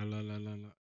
لا، لا، لا، لأ.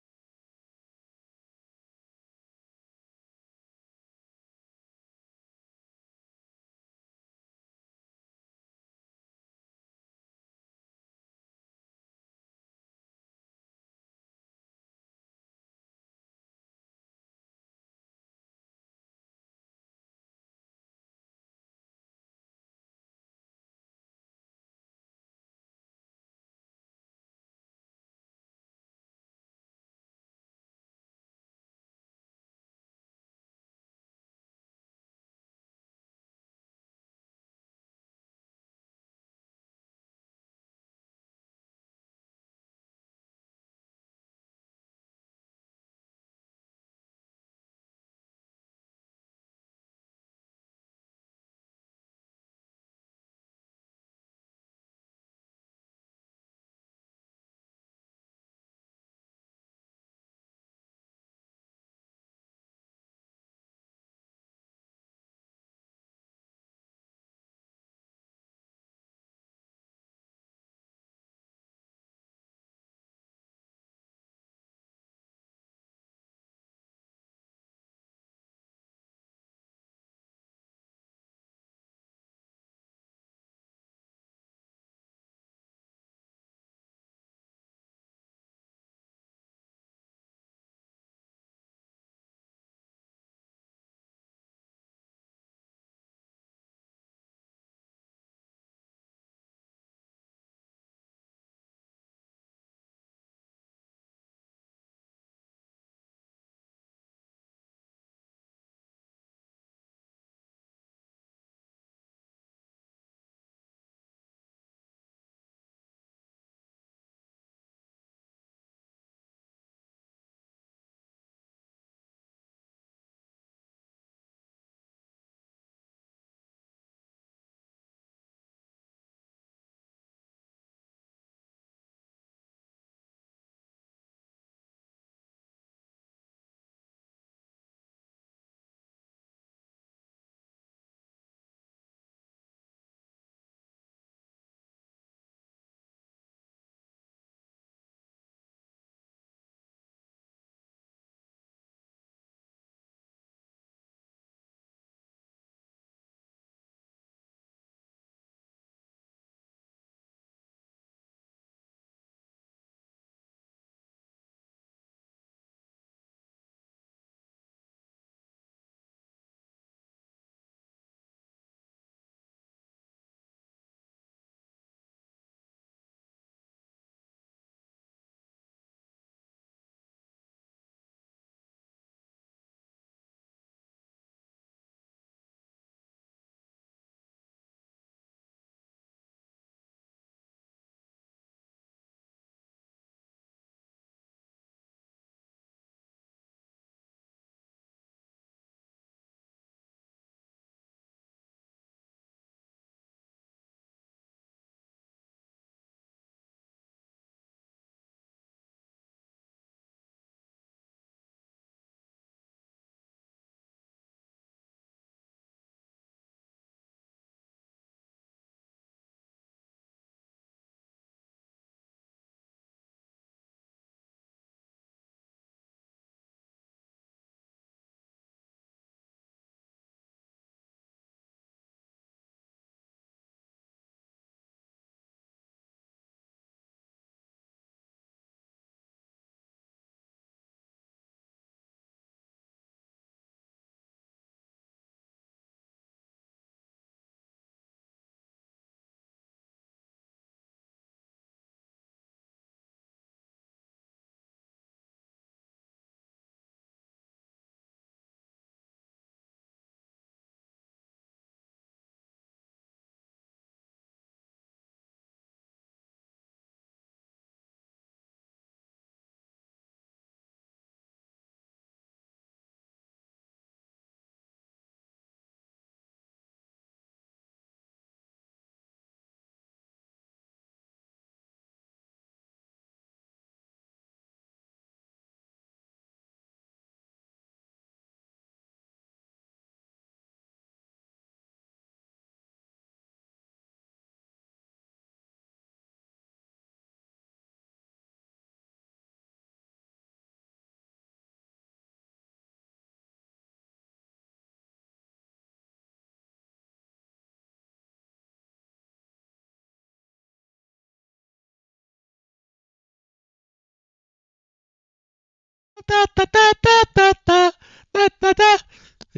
Da, da, da, da, da, da, da, da, da.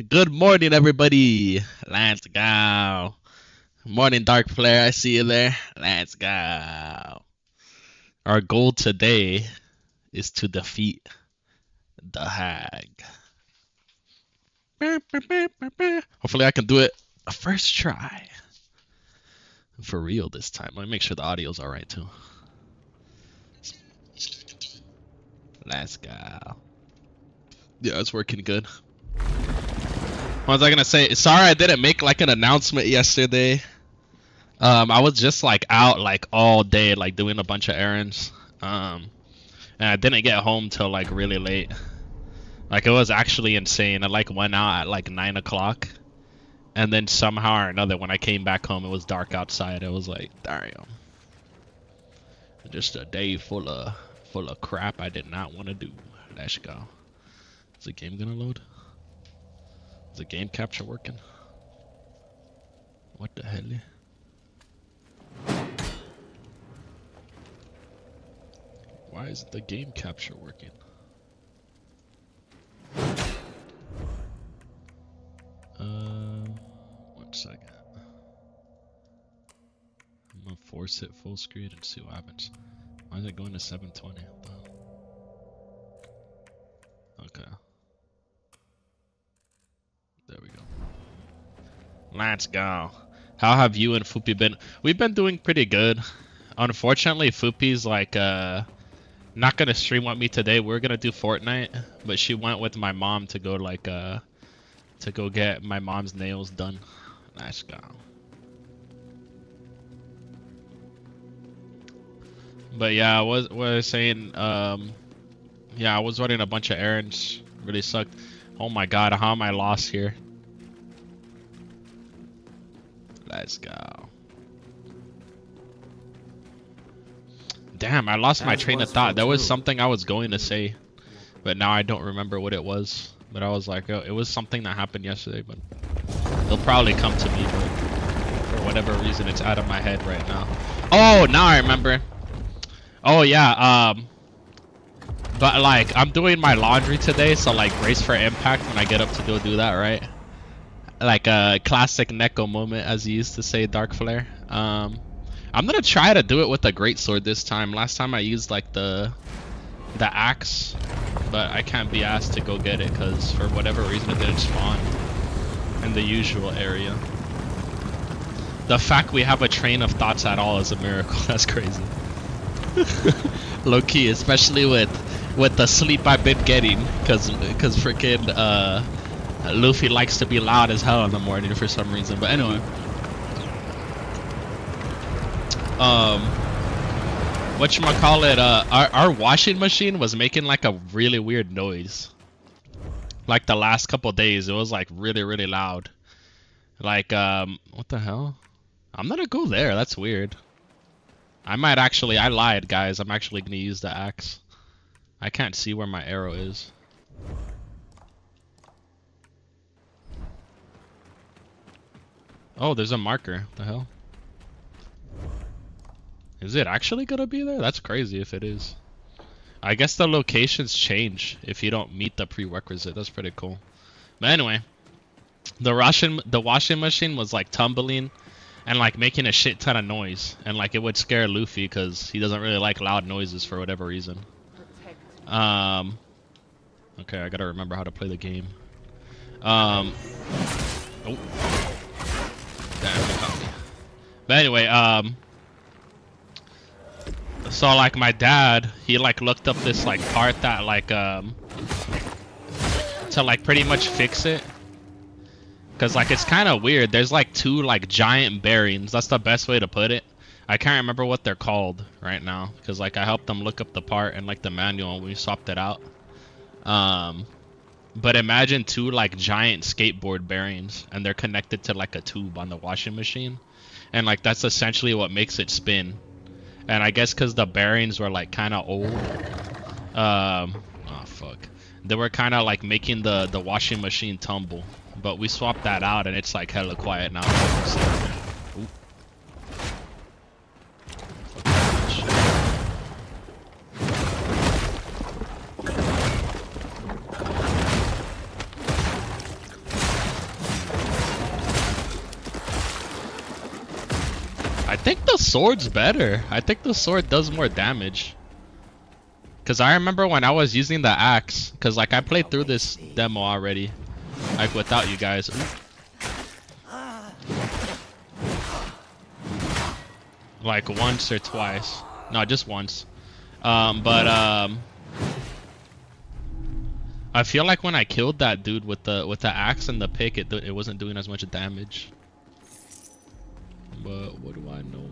Good morning, everybody. Let's go. Morning, Dark Flare. I see you there. Let's go. Our goal today is to defeat the Hag. Hopefully, I can do it first try. For real this time. Let me make sure the audio's alright, too. Let's go. Yeah, it's working good. What was I gonna say? Sorry I didn't make like an announcement yesterday. I was just like out like all day like doing a bunch of errands. And I didn't get home till like really late. Like it was actually insane. I like went out at like 9 o'clock. And then somehow or another when I came back home it was dark outside. It was like, damn. Just a day full of crap I did not want to do. Let's go. Is the game gonna load? Is the game capture working? What the hell? Why isn't the game capture working? One second. I'm gonna force it full screen and see what happens. Why is it going to 720? Okay. There we go. Let's go. How have you and Fupi been? We've been doing pretty good. Unfortunately, Fupi's like not gonna stream with me today. We're gonna do Fortnite, but she went with my mom to go like to go get my mom's nails done. Let's go. But yeah, I was saying yeah, I was running a bunch of errands. Really sucked. Oh my god, how am I lost here? Let's go. Damn, I lost my train of thought. There was something I was going to say, but now I don't remember what it was. But I was like, oh, it was something that happened yesterday, but it'll probably come to me, but for whatever reason, it's out of my head right now. Oh, now I remember. Oh yeah, but like I'm doing my laundry today, so like brace for impact when I get up to go do that, right? Like a classic Neko moment, as you used to say, Dark Flare. I'm gonna try to do it with a greatsword this time. Last time I used like the axe, but I can't be asked to go get it because for whatever reason it didn't spawn in the usual area. The fact we have a train of thoughts at all is a miracle. That's crazy. Low key, especially with the sleep I've been getting, because freaking Luffy likes to be loud as hell in the morning for some reason. But anyway, whatchamacallit, our washing machine was making like a really weird noise. Like the last couple days, it was like really loud. Like what the hell? I'm gonna go there. That's weird. I might actually, I lied, guys. I'm actually gonna use the axe. I can't see where my arrow is. Oh, there's a marker. What the hell? Is it actually gonna be there? That's crazy if it is. I guess the locations change if you don't meet the prerequisite. That's pretty cool. But anyway, the washing machine was like tumbling and like making a shit ton of noise, and like it would scare Luffy because he doesn't really like loud noises for whatever reason. Okay, I gotta remember how to play the game. Oh, damn, he caught me. But anyway, so like my dad, he like looked up this like part that like to like pretty much fix it. Cause like it's kind of weird. There's like two like giant bearings. That's the best way to put it. I can't remember what they're called right now. Cause like I helped them look up the part and like the manual and we swapped it out. But imagine two like giant skateboard bearings and they're connected to like a tube on the washing machine. And like that's essentially what makes it spin. And I guess cause the bearings were like kind of old. Oh fuck. They were kind of like making the washing machine tumble. But we swapped that out and it's like hella quiet now. Ooh. I think the sword's better. I think the sword does more damage. Cause I remember when I was using the axe, cause like I played through this demo already, like without you guys. Like once or twice. No, just once. I feel like when I killed that dude with the axe and the pick, it wasn't doing as much damage. But what do I know?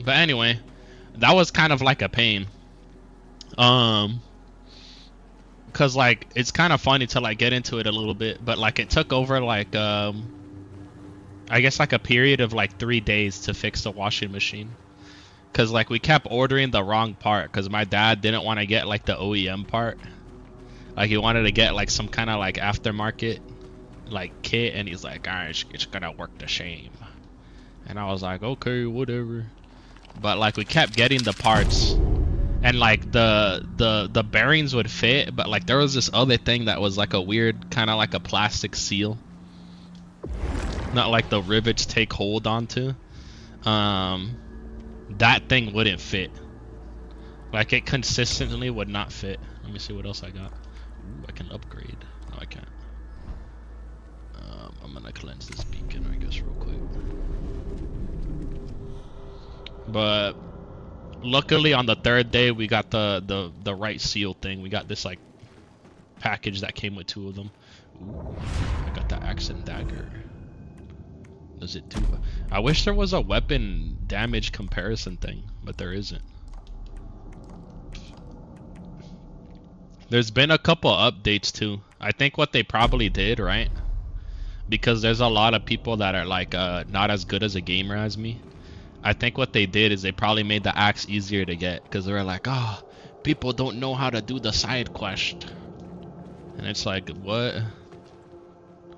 But anyway, that was kind of like a pain. Cause like it's kind of funny to like get into it a little bit, but like it took over like I guess like a period of like 3 days to fix the washing machine. Cause like we kept ordering the wrong part, cause my dad didn't want to get like the OEM part. Like he wanted to get like some kind of like aftermarket like kit, and he's like, alright, it's gonna work the same. And I was like, okay, whatever. But like we kept getting the parts, and like the bearings would fit, but like there was this other thing that was like a weird kind of like a plastic seal, not like the rivets take hold onto. That thing wouldn't fit. Like it consistently would not fit. Let me see what else I got. Ooh, I can upgrade. No, I can't. I'm gonna cleanse this beacon, I guess, real quick. But luckily on the 3rd day we got the right seal thing. We got this like package that came with 2 of them. Ooh, I got the axe and dagger. Does it do? I wish there was a weapon damage comparison thing, but there isn't. There's been a couple updates too. I think what they probably did, right? Because there's a lot of people that are like not as good as a gamer as me. I think what they did is they probably made the axe easier to get, because they were like, oh, people don't know how to do the side quest. And it's like, what?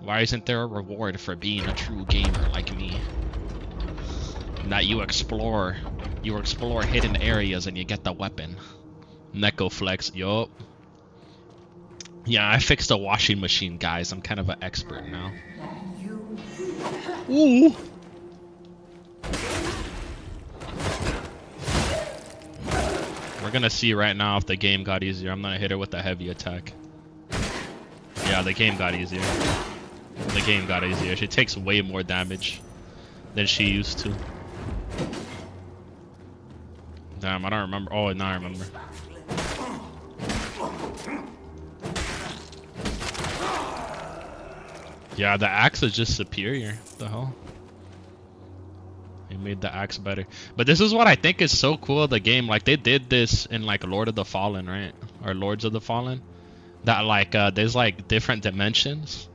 Why isn't there a reward for being a true gamer like me? That you explore hidden areas and you get the weapon. Neko flex, yup. Yeah, I fixed the washing machine, guys. I'm kind of an expert now. Ooh. We're gonna see right now if the game got easier. I'm gonna hit her with a heavy attack. Yeah, the game got easier. The game got easier. She takes way more damage than she used to. Damn, I don't remember. Oh, now I remember. Yeah, the axe is just superior. What the hell? They made the axe better. But this is what I think is so cool of the game. Like, they did this in, like, Lord of the Fallen, right? Or Lords of the Fallen. That, like, there's, like, different dimensions.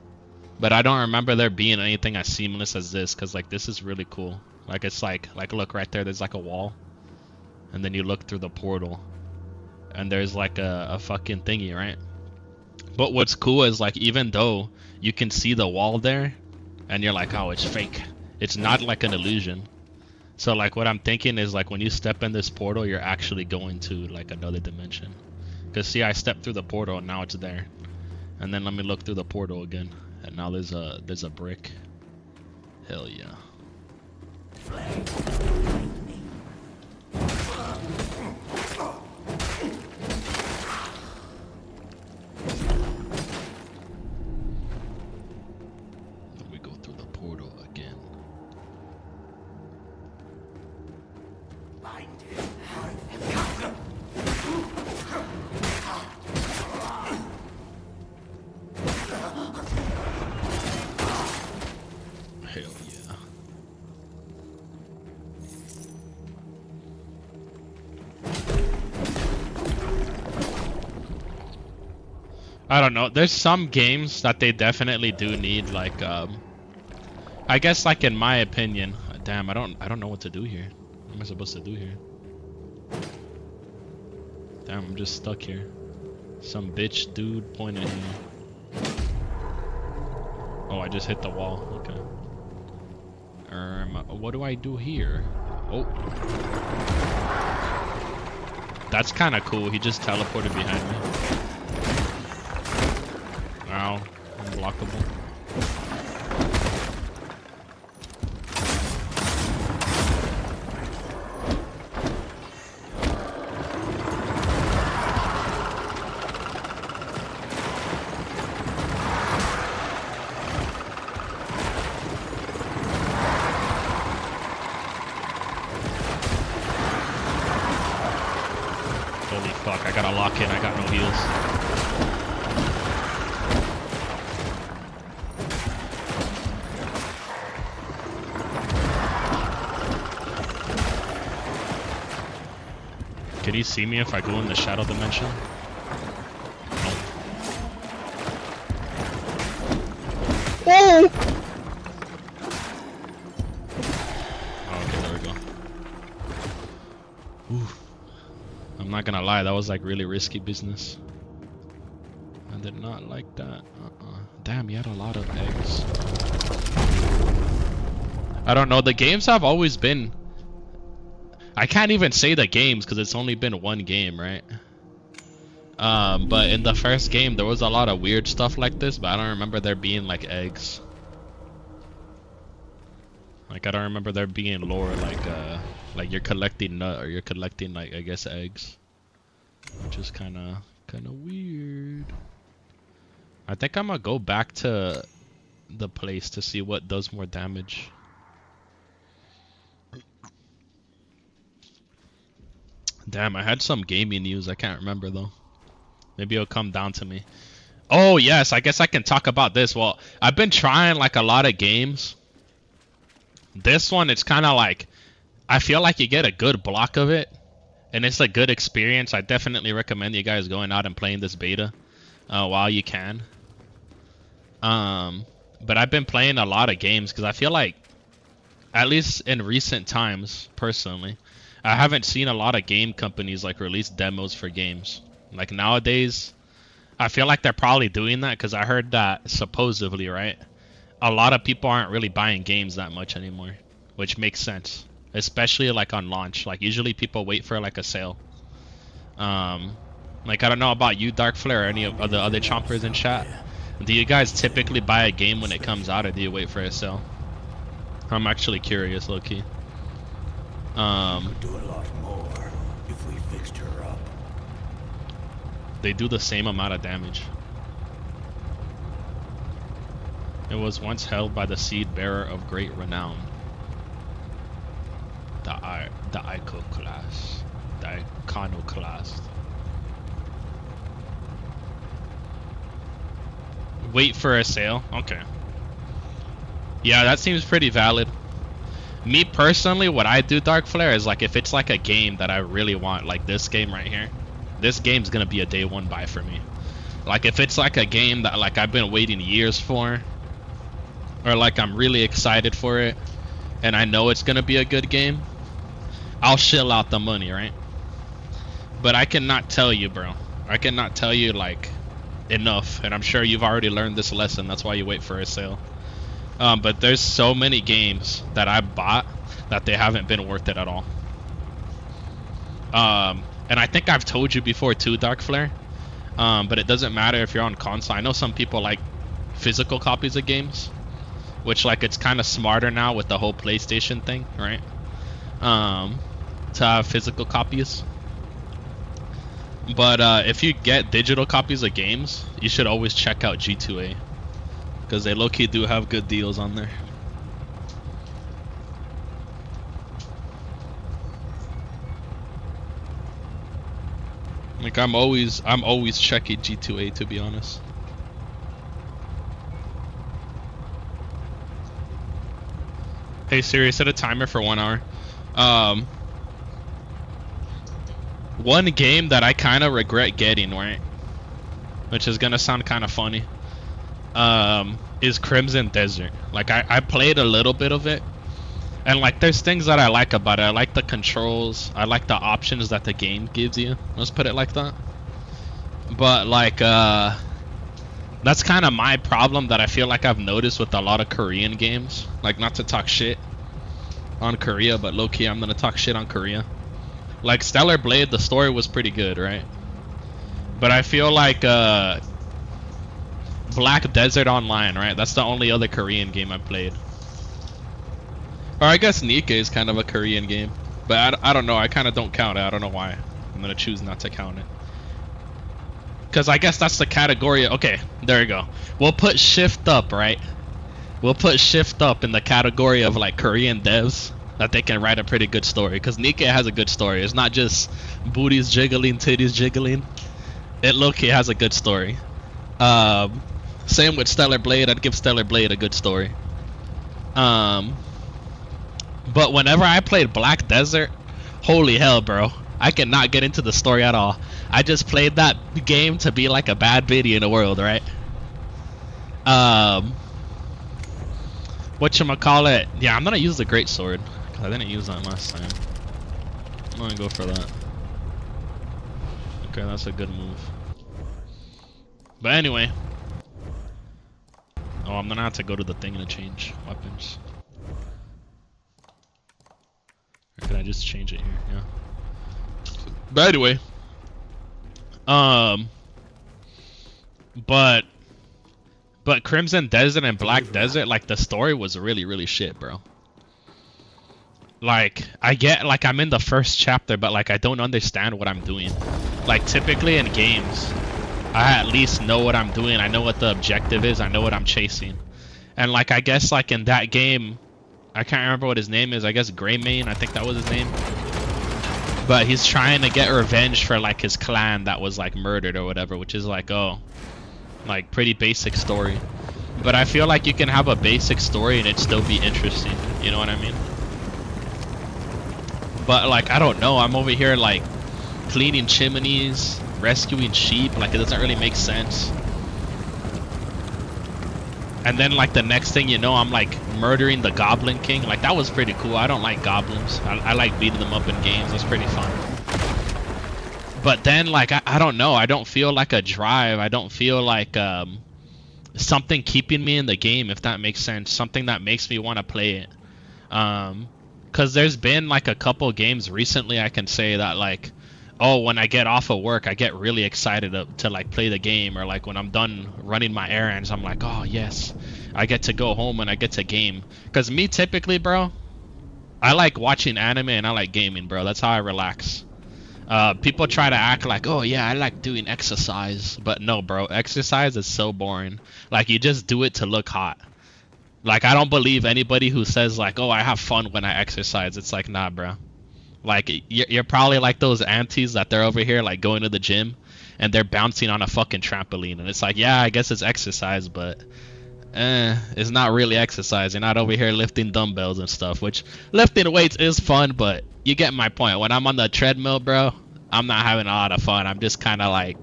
But I don't remember there being anything as seamless as this. Because, like, this is really cool. Like, it's like, look right there. There's, like, a wall. And then you look through the portal. And there's, like, a fucking thingy, right? But what's cool is, like, even though you can see the wall there, and you're like, oh, it's fake. It's not like an illusion. So, like, what I'm thinking is, like, when you step in this portal, you're actually going to, like, another dimension. Because, see, I stepped through the portal, and now it's there. And then let me look through the portal again. And now there's a brick. Hell yeah. Then we go through the portal again. Hell yeah. I don't know. There's some games that they definitely do need, like, I guess, like, in my opinion. Damn, I don't know what to do here. What am I supposed to do here? Damn, I'm just stuck here. Some bitch dude pointed at me. Oh, I just hit the wall. Okay. What do I do here? Oh. That's kind of cool. He just teleported behind me. Wow. Unblockable. gotta lock in. I got no heals. Can he see me if I go in the shadow dimension? Oh! Okay, there we go. Ooh. I'm not gonna lie, that was like really risky business. I did not like that. Damn, you had a lot of eggs. I don't know, the games have always been... I can't even say the games because it's only been one game, right? But in the first game there was a lot of weird stuff like this, but I don't remember there being like eggs. Like I don't remember there being lore like you're collecting nut or you're collecting like I guess eggs. Which is kinda weird. I think I'm gonna go back to the place to see what does more damage. Damn, I had some gaming news. I can't remember though. Maybe it'll come down to me. Oh yes, I guess I can talk about this. Well, I've been trying like a lot of games. This one, it's kind of like, I feel like you get a good block of it, and it's a good experience. I definitely recommend you guys going out and playing this beta while you can. But I've been playing a lot of games because I feel like, at least in recent times, personally, I haven't seen a lot of game companies like release demos for games. Like nowadays, I feel like they're probably doing that because I heard that supposedly, right? A lot of people aren't really buying games that much anymore, which makes sense, especially like on launch. Like usually people wait for like a sale. Like I don't know about you, Darkflare, or any of the other chompers in chat. Do you guys typically buy a game when it comes out, or do you wait for a sale? I'm actually curious, low-key. Could do a lot more if we fixed her up. They do the same amount of damage. It was once held by the seed bearer of great renown. The Iconoclast. The Iconoclast. Wait for a sale? Okay. Yeah, that seems pretty valid. Me personally, what I do, Darkflare, is like if it's like a game that I really want, like this game right here, this game's gonna be a day one buy for me. Like if it's like a game that like I've been waiting years for, or like I'm really excited for it, and I know it's gonna be a good game, I'll shell out the money, right? But I cannot tell you, bro. I cannot tell you like enough, and I'm sure you've already learned this lesson. That's why you wait for a sale. But there's so many games that I bought that they haven't been worth it at all. And I think I've told you before too, Darkflare. But it doesn't matter if you're on console. I know some people like physical copies of games, which like it's kind of smarter now with the whole PlayStation thing, right? To have physical copies. But if you get digital copies of games, you should always check out G2A. Because they low-key do have good deals on there. Like I'm always checking G2A, to be honest. Hey Siri, set a timer for 1 hour. One game that I kind of regret getting, right? Which is gonna sound kind of funny. Is Crimson Desert. Like I played a little bit of it, and like there's things that I like about it. I like the controls, I like the options that the game gives you, let's put it like that. But like that's kind of my problem that I feel like I've noticed with a lot of Korean games. Like, not to talk shit on Korea, but low-key I'm gonna talk shit on Korea. Like Stellar Blade, the story was pretty good, right? But I feel like Black Desert Online, right? That's the only other Korean game I played. Or I guess Nikke is kind of a Korean game. But I don't know. I kind of don't count it. I don't know why. I'm going to choose not to count it. Because I guess that's the category. Okay, there you go. We'll put Shift Up, right? We'll put Shift Up in the category of like Korean devs. that they can write a pretty good story. Because Nikke has a good story. It's not just booties jiggling, titties jiggling. It low-key has a good story. Same with Stellar Blade. I'd give Stellar Blade a good story. But whenever I played Black Desert, holy hell, bro. I cannot get into the story at all. I just played that game to be like a bad biddy in the world, right? Whatchamacallit? Yeah, I'm gonna use the Great Sword. I didn't use that last time. I'm gonna go for that. Okay, that's a good move. But anyway. Oh, I'm gonna have to go to the thing to change weapons. Or can I just change it here? Yeah. But anyway. But Crimson Desert and Black Desert, like the story was really shit, bro. Like I get like I'm in the first chapter, but like I don't understand what I'm doing. Like typically in games, I at least know what I'm doing. I know what the objective is. I know what I'm chasing. And like I guess like in that game, I can't remember what his name is. I guess Greymane, I think that was his name. But he's trying to get revenge for like his clan that was like murdered or whatever, which is like, oh, like pretty basic story. But I feel like you can have a basic story and it still be interesting. You know what I mean? But like I don't know, I'm over here like cleaning chimneys, rescuing sheep, like it doesn't really make sense. And then like the next thing you know, I'm like murdering the Goblin King. Like that was pretty cool. I don't like goblins. I like beating them up in games. That's pretty fun. But then like I don't know, I don't feel like a drive. I don't feel like something keeping me in the game, if that makes sense. Something that makes me want to play it. Cause there's been like a couple games recently I can say that like, oh, when I get off of work, I get really excited to like play the game, or like when I'm done running my errands, I'm like, oh yes, I get to go home and I get to game. Cause me typically, bro, I like watching anime and I like gaming, bro. That's how I relax. People try to act like, oh yeah, I like doing exercise, but no, bro, exercise is so boring. Like you just do it to look hot. Like I don't believe anybody who says like, oh, I have fun when I exercise. It's like, nah, bro. Like you're probably like those aunties that they're over here like going to the gym and they're bouncing on a fucking trampoline, and it's like, yeah, I guess it's exercise, but it's not really exercise. You're not over here lifting dumbbells and stuff, which lifting weights is fun, but you get my point. When I'm on the treadmill, bro, I'm not having a lot of fun. I'm just kind of like,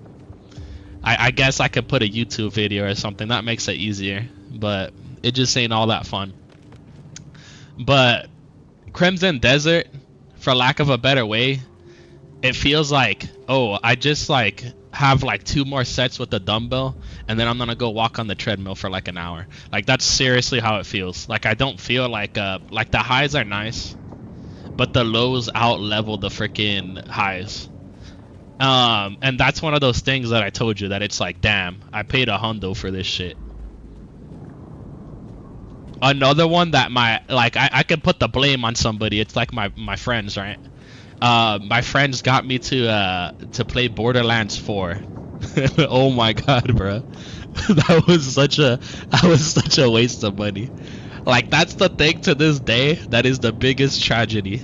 I guess I could put a YouTube video or something. That makes it easier, but it just ain't all that fun. But Crimson Desert, for lack of a better way, it feels like, oh, I just like have like 2 more sets with the dumbbell and then I'm gonna go walk on the treadmill for like an hour. Like that's seriously how it feels. Like I don't feel like the highs are nice, but the lows out level the freaking highs. And that's one of those things that I told you that it's like, damn, I paid $100 for this shit. Another one that I could put the blame on somebody. It's like my friends, right? My friends got me to play Borderlands 4. Oh my god, bro. That was such a waste of money. Like that's the thing to this day that is the biggest tragedy.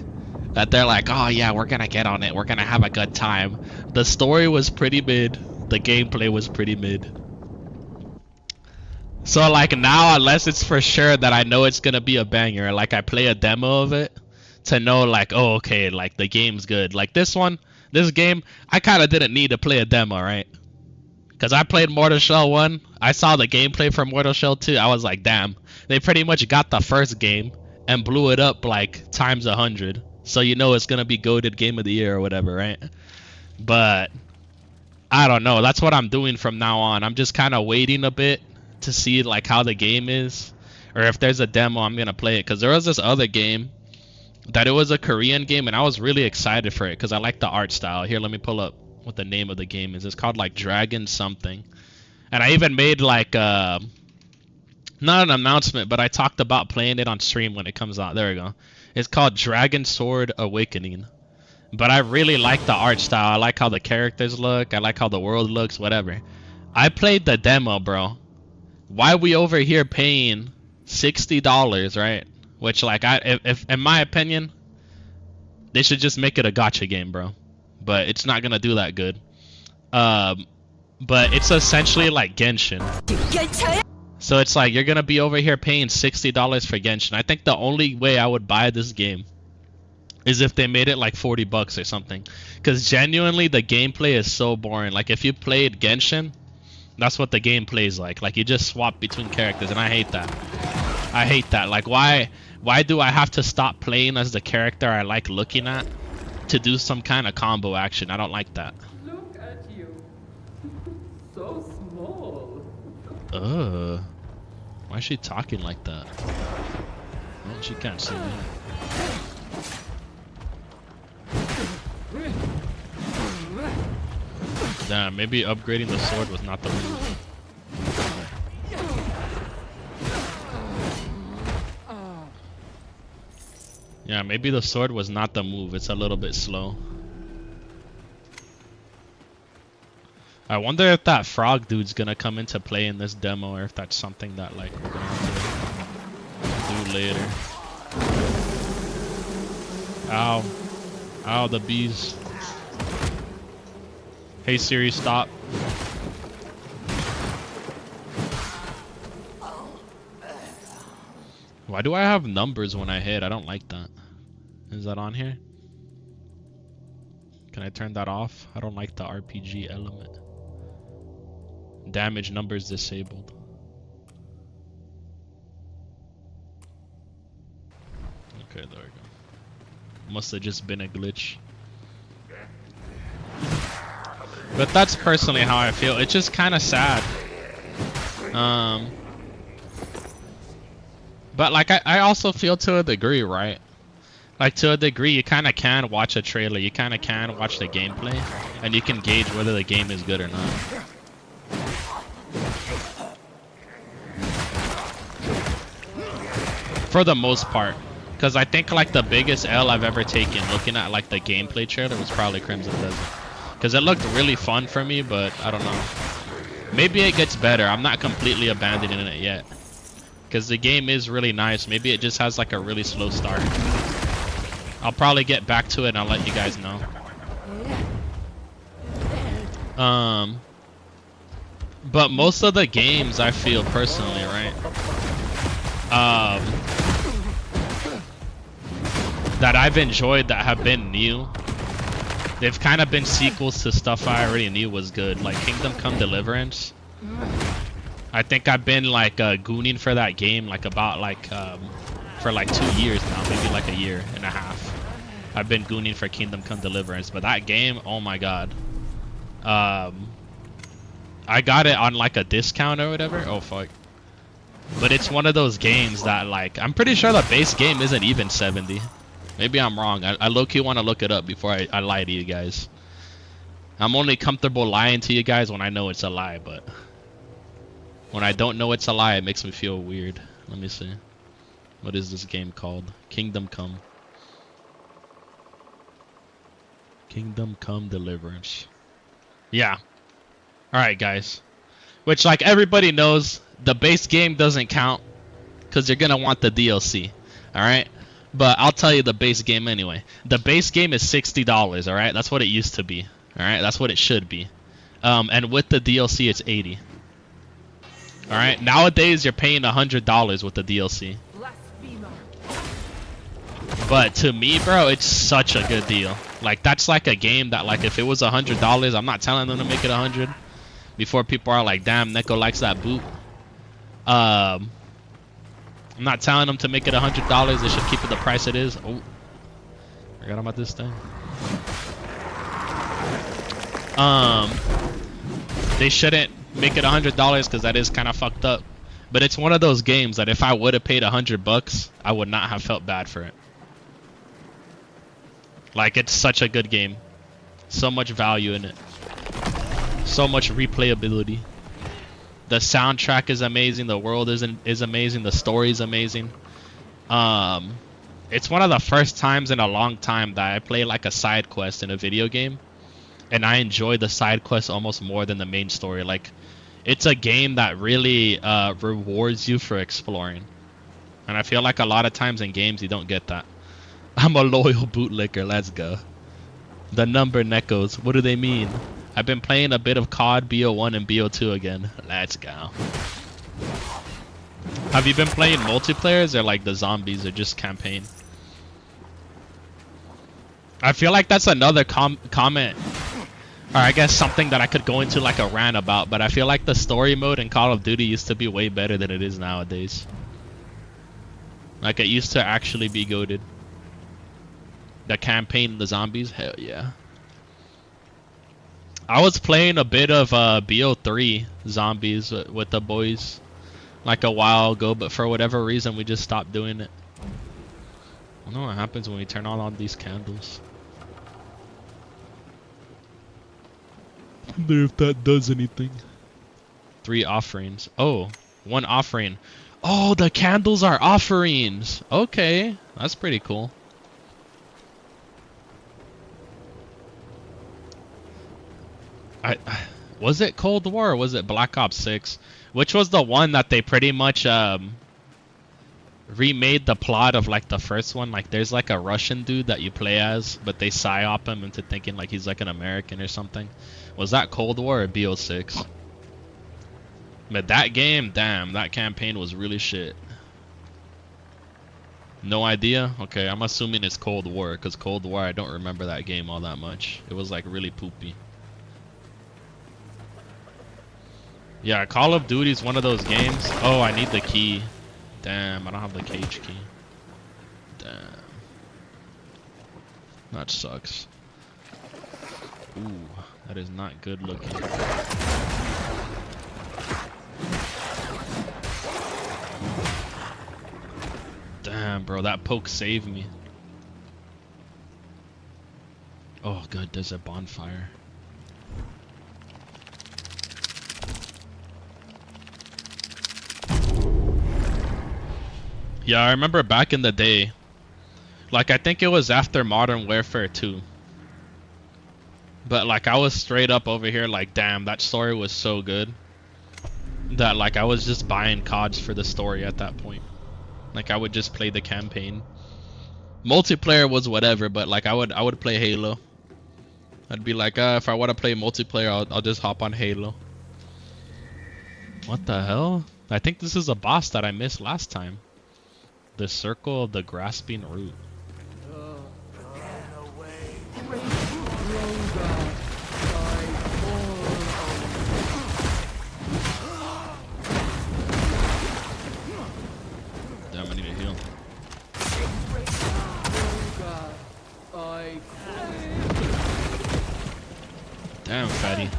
That they're like, oh yeah, we're gonna get on it. We're gonna have a good time. The story was pretty mid. The gameplay was pretty mid. So like now, unless it's for sure that I know it's gonna be a banger, like I play a demo of it to know like, oh okay, like the game's good. Like this game, I kind of didn't need to play a demo, right? Because I played Mortal Shell 1, I saw the gameplay for Mortal Shell 2, I was like, damn, they pretty much got the first game and blew it up like times 100. So you know it's gonna be goated game of the year or whatever, right? But I don't know, that's what I'm doing from now on. I'm just kind of waiting a bit to see like how the game is, or if there's a demo I'm gonna play it. Because there was this other game that it was a Korean game and I was really excited for it because I like the art style. Here, let me pull up what the name of the game is. It's called like Dragon something, and I even made like not an announcement, but I talked about playing it on stream when it comes out. There we go. It's called Dragon Sword Awakening. But I really like the art style. I like how the characters look, I like how the world looks, whatever. I played the demo, bro. Why we over here paying $60, right, which like if in my opinion, they should just make it a gacha game, bro. But it's not gonna do that good. But it's essentially like Genshin. So it's like you're gonna be over here paying $60 for Genshin. I think the only way I would buy this game is if they made it like $40 or something. Because genuinely the gameplay is so boring. Like if you played Genshin, that's what the gameplay is like. Like you just swap between characters, and I hate that. I hate that. Like why do I have to stop playing as the character I like looking at to do some kind of combo action? I don't like that. Look at you. So small. Why is she talking like that? Well, she can't see me. Damn, maybe upgrading the sword was not the move. Yeah, maybe the sword was not the move. It's a little bit slow. I wonder if that frog dude's gonna come into play in this demo, or if that's something that like we're gonna have to do later. Ow. Ow, the bees. Hey Siri, stop. Why do I have numbers when I hit? I don't like that. Is that on here? Can I turn that off? I don't like the RPG element. Damage numbers disabled. Okay, there we go. Must have just been a glitch. But that's personally how I feel. It's just kind of sad. But like I also feel to a degree, right? Like to a degree, you kind of can watch a trailer. You kind of can watch the gameplay, and you can gauge whether the game is good or not. For the most part. Because I think like the biggest L I've ever taken looking at like the gameplay trailer was probably Crimson Desert. Because it looked really fun for me, but I don't know. Maybe it gets better. I'm not completely abandoning it yet. Because the game is really nice. Maybe it just has like a really slow start. I'll probably get back to it and I'll let you guys know. But most of the games I feel personally, right? That I've enjoyed that have been new. They've kind of been sequels to stuff I already knew was good. Like Kingdom Come Deliverance. I think I've been like gooning for that game like about like for like 2 years now, maybe like a year and a half. I've been gooning for Kingdom Come Deliverance, but that game, oh my god. I got it on like a discount or whatever. Oh fuck. But it's one of those games that like, I'm pretty sure the base game isn't even 70. Maybe I'm wrong. I low-key want to look it up before I lie to you guys. I'm only comfortable lying to you guys when I know it's a lie, but when I don't know it's a lie, it makes me feel weird. Let me see. What is this game called? Kingdom Come. Kingdom Come Deliverance. Yeah. Alright, guys. Which, like, everybody knows, the base game doesn't count because you're going to want the DLC. Alright? But I'll tell you the base game anyway. The base game is $60, alright? That's what it used to be. Alright? That's what it should be. And with the DLC, it's $80. Alright? Nowadays, you're paying $100 with the DLC. But to me, bro, it's such a good deal. Like, that's like a game that, like, if it was $100, I'm not telling them to make it 100. Before people are like, damn, Neko likes that boot. I'm not telling them to make it $100. They should keep it the price it is. Oh, forgot about this thing. They shouldn't make it $100 because that is kind of fucked up. But it's one of those games that if I would have paid $100, I would not have felt bad for it. Like, it's such a good game. So much value in it. So much replayability. The soundtrack is amazing. The world is amazing. The story is amazing. It's one of the first times in a long time that I play like a side quest in a video game, and I enjoy the side quest almost more than the main story. Like, it's a game that really rewards you for exploring. And I feel like a lot of times in games you don't get that. I'm a loyal bootlicker, let's go. The number Nekos, what do they mean? I've been playing a bit of COD, BO1 and BO2 again. Let's go. Have you been playing multiplayers or like the zombies or just campaign? I feel like that's another comment, or I guess something that I could go into like a rant about, but I feel like the story mode in Call of Duty used to be way better than it is nowadays. Like it used to actually be goated. The campaign, the zombies, hell yeah. I was playing a bit of BO3 zombies with the boys like a while ago, but for whatever reason we just stopped doing it. I don't know what happens when we turn on all these candles. I wonder if that does anything. 3 offerings. Oh, 1 offering. Oh, the candles are offerings. Okay, that's pretty cool. Was it Cold War or was it Black Ops 6? Which was the one that they pretty much remade the plot of like the first one? Like there's like a Russian dude that you play as, but they psyop him into thinking like he's like an American or something. Was that Cold War or BO6? But that game, damn, that campaign was really shit. No idea? Okay, I'm assuming it's Cold War, because Cold War, I don't remember that game all that much. It was like really poopy. Yeah, Call of Duty is one of those games. Oh, I need the key. Damn, I don't have the cage key. Damn. That sucks. Ooh, that is not good looking. Damn, bro, that poke saved me. Oh, good, there's a bonfire. Yeah, I remember back in the day, like I think it was after Modern Warfare 2. But like I was straight up over here like, damn, that story was so good that like I was just buying CODs for the story at that point. Like I would just play the campaign. Multiplayer was whatever, but like I would play Halo. I'd be like, if I want to play multiplayer, I'll just hop on Halo. What the hell? I think this is a boss that I missed last time. The Circle of the Grasping Root. Damn, I need to heal. Damn, fatty.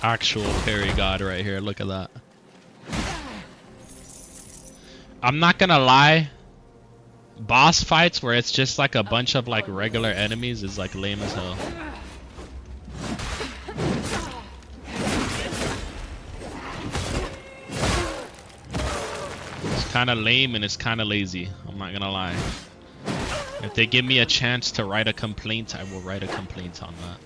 Actual parry god right here, look at that. I'm not gonna lie, boss fights where it's just like a bunch of like regular enemies is like lame as hell. It's kinda lame and it's kinda lazy, I'm not gonna lie. If they give me a chance to write a complaint, I will write a complaint on that.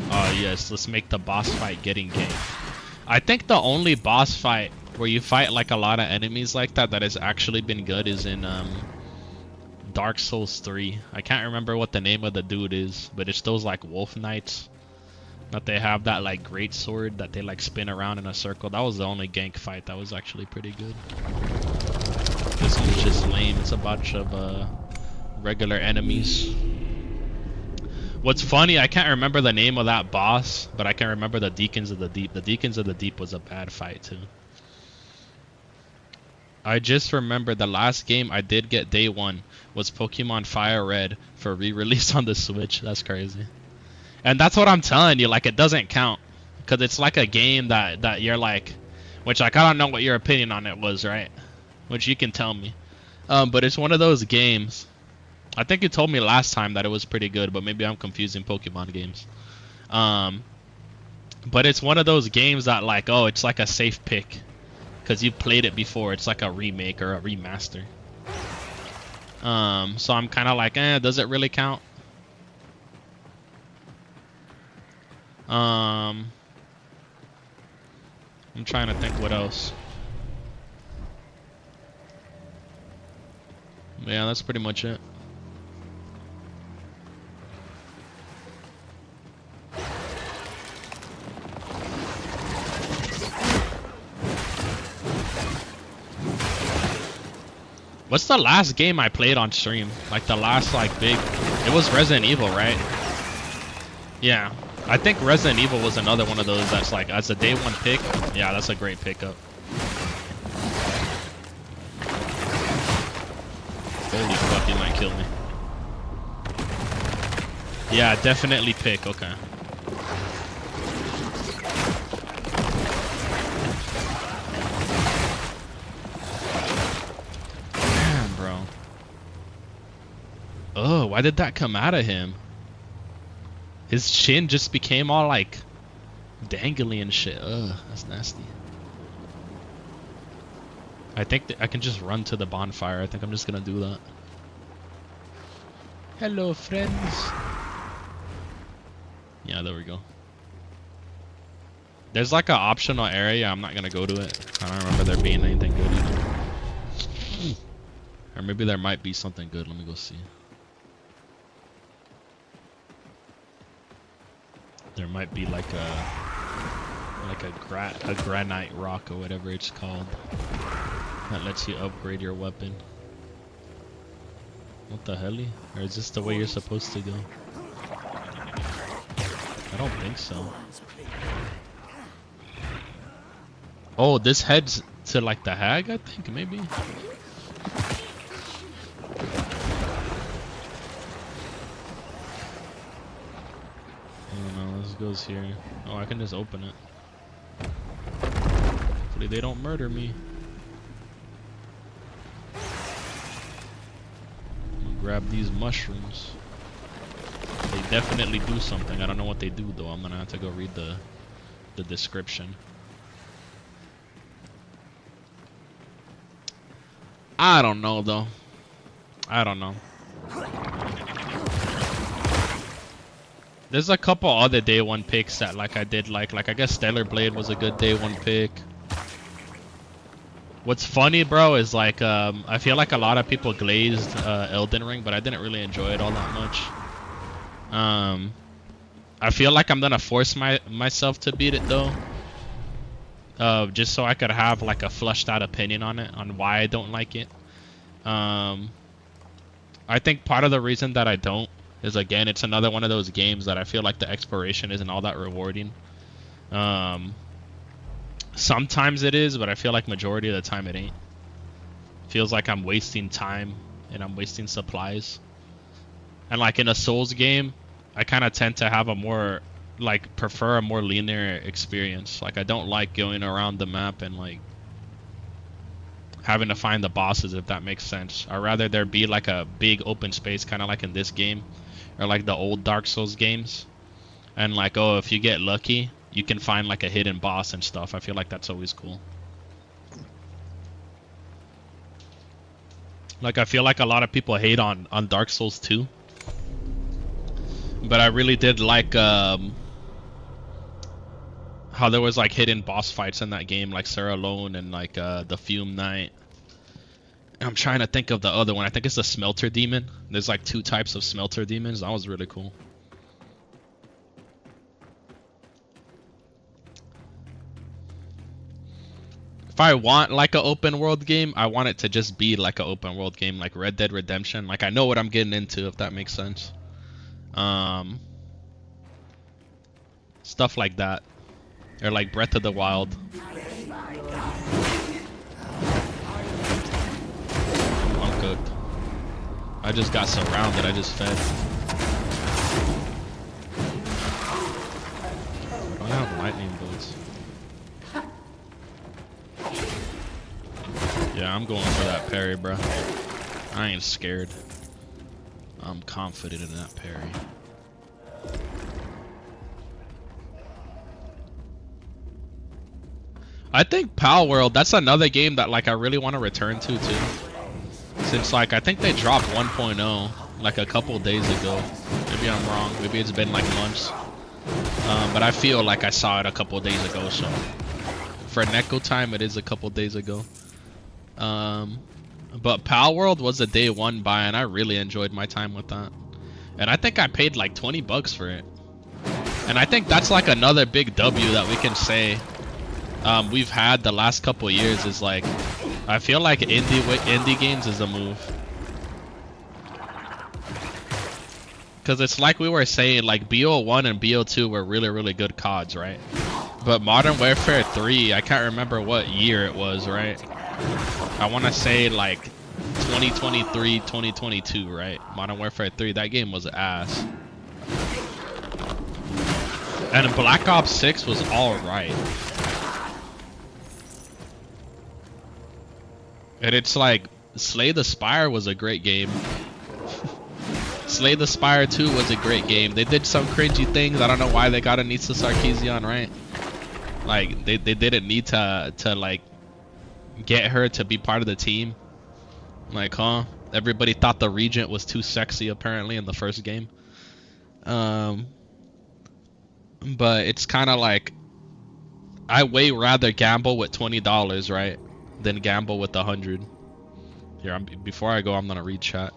Oh yes, let's make the boss fight getting ganked. I think the only boss fight where you fight like a lot of enemies like that has actually been good is in Dark Souls 3. I can't remember what the name of the dude is, but it's those like wolf knights that they have that like great sword that they like spin around in a circle. That was the only gank fight that was actually pretty good. This one's just lame. It's a bunch of regular enemies. What's funny, I can't remember the name of that boss, but I can remember the Deacons of the Deep. The Deacons of the Deep was a bad fight too. I just remember the last game I did get day 1 was Pokemon Fire Red for re-release on the Switch. That's crazy. And that's what I'm telling you, like it doesn't count. Because it's like a game that you're like, which like, I don't know what your opinion on it was, right? Which you can tell me. But it's one of those games. I think you told me last time that it was pretty good, but maybe I'm confusing Pokemon games. But it's one of those games that like, oh, it's like a safe pick. Because you've played it before. It's like a remake or a remaster. So I'm kind of like, does it really count? I'm trying to think what else. Yeah, that's pretty much it. What's the last game I played on stream? Like the last like big, it was Resident Evil, right? Yeah, I think Resident Evil was another one of those that's like as a day one pick. Yeah, that's a great pickup. Holy fuck, he might kill me. Yeah, definitely pick. Okay. Damn, bro. Oh, why did that come out of him? His chin just became all like dangly and shit. Ugh, that's nasty. I think I can just run to the bonfire. I think I'm just gonna do that. Hello, friends. Yeah, there we go. There's like an optional area. I'm not gonna go to it. I don't remember there being anything good either. Or maybe there might be something good. Let me go see. There might be like a granite rock or whatever it's called that lets you upgrade your weapon. What the hell? Or is this the way you're supposed to go? I don't think so. Oh, this heads to like the hag, I think, maybe. This goes here. Oh, I can just open it. Hopefully they don't murder me. I'm gonna grab these mushrooms. They definitely do something. I don't know what they do though. I'm gonna have to go read the description. I don't know though. I don't know. There's a couple other day one picks that like I did like I guess Stellar Blade was a good day one pick. What's funny, bro, is like I feel like a lot of people glazed Elden Ring, but I didn't really enjoy it all that much. I feel like I'm gonna force myself to beat it though. Just so I could have like a flushed out opinion on it, on why I don't like it. I think part of the reason that I don't is, again, it's another one of those games that I feel like the exploration isn't all that rewarding. Sometimes it is, but I feel like majority of the time it ain't. Feels like I'm wasting time and I'm wasting supplies. And like in a Souls game, I kind of tend to have a more, like, prefer a more linear experience. Like, I don't like going around the map and like having to find the bosses, if that makes sense. I'd rather there be like a big open space, kind of like in this game, or like the old Dark Souls games, and like, oh, if you get lucky you can find like a hidden boss and stuff. I feel like that's always cool. Like, I feel like a lot of people hate on Dark Souls 2, but I really did like how there was like hidden boss fights in that game, like Sarah Lone and like the Fume Knight. I'm trying to think of the other one. I think it's the Smelter Demon. There's like 2 types of Smelter Demons. That was really cool. If I want like an open world game, I want it to just be like an open world game, like Red Dead Redemption. Like, I know what I'm getting into, if that makes sense. Stuff like that. Or like Breath of the Wild. I'm cooked. I just got surrounded. I just fed. I have lightning bolts. Yeah, I'm going for that parry, bro. I ain't scared. I'm confident in that parry. I think Pal World, that's another game that like I really want to return to too. since like I think they dropped 1.0 like a couple days ago. Maybe I'm wrong. Maybe it's been like months. But I feel like I saw it a couple days ago. So for Neko time, it is a couple days ago. But Pal World was a day one buy, and I really enjoyed my time with that. And I think I paid like 20 bucks for it. And I think that's like another big W that we can say we've had the last couple years is like, I feel like indie games is the move. Because it's like we were saying, like BO1 and BO2 were really, really good CODs, right? But Modern Warfare 3, I can't remember what year it was, right? I want to say like 2023, 2022, right? Modern Warfare 3, that game was ass. And Black Ops 6 was alright. And it's like, Slay the Spire was a great game. Slay the Spire 2 was a great game. They did some cringy things. I don't know why they got Anissa Sarkeesian, right? Like, they didn't need to like, get her to be part of the team. Like, huh? Everybody thought the Regent was too sexy, apparently, in the first game. But it's kind of like, I way rather gamble with $20, right, than gamble with 100. Here, before I go, I'm gonna read chat.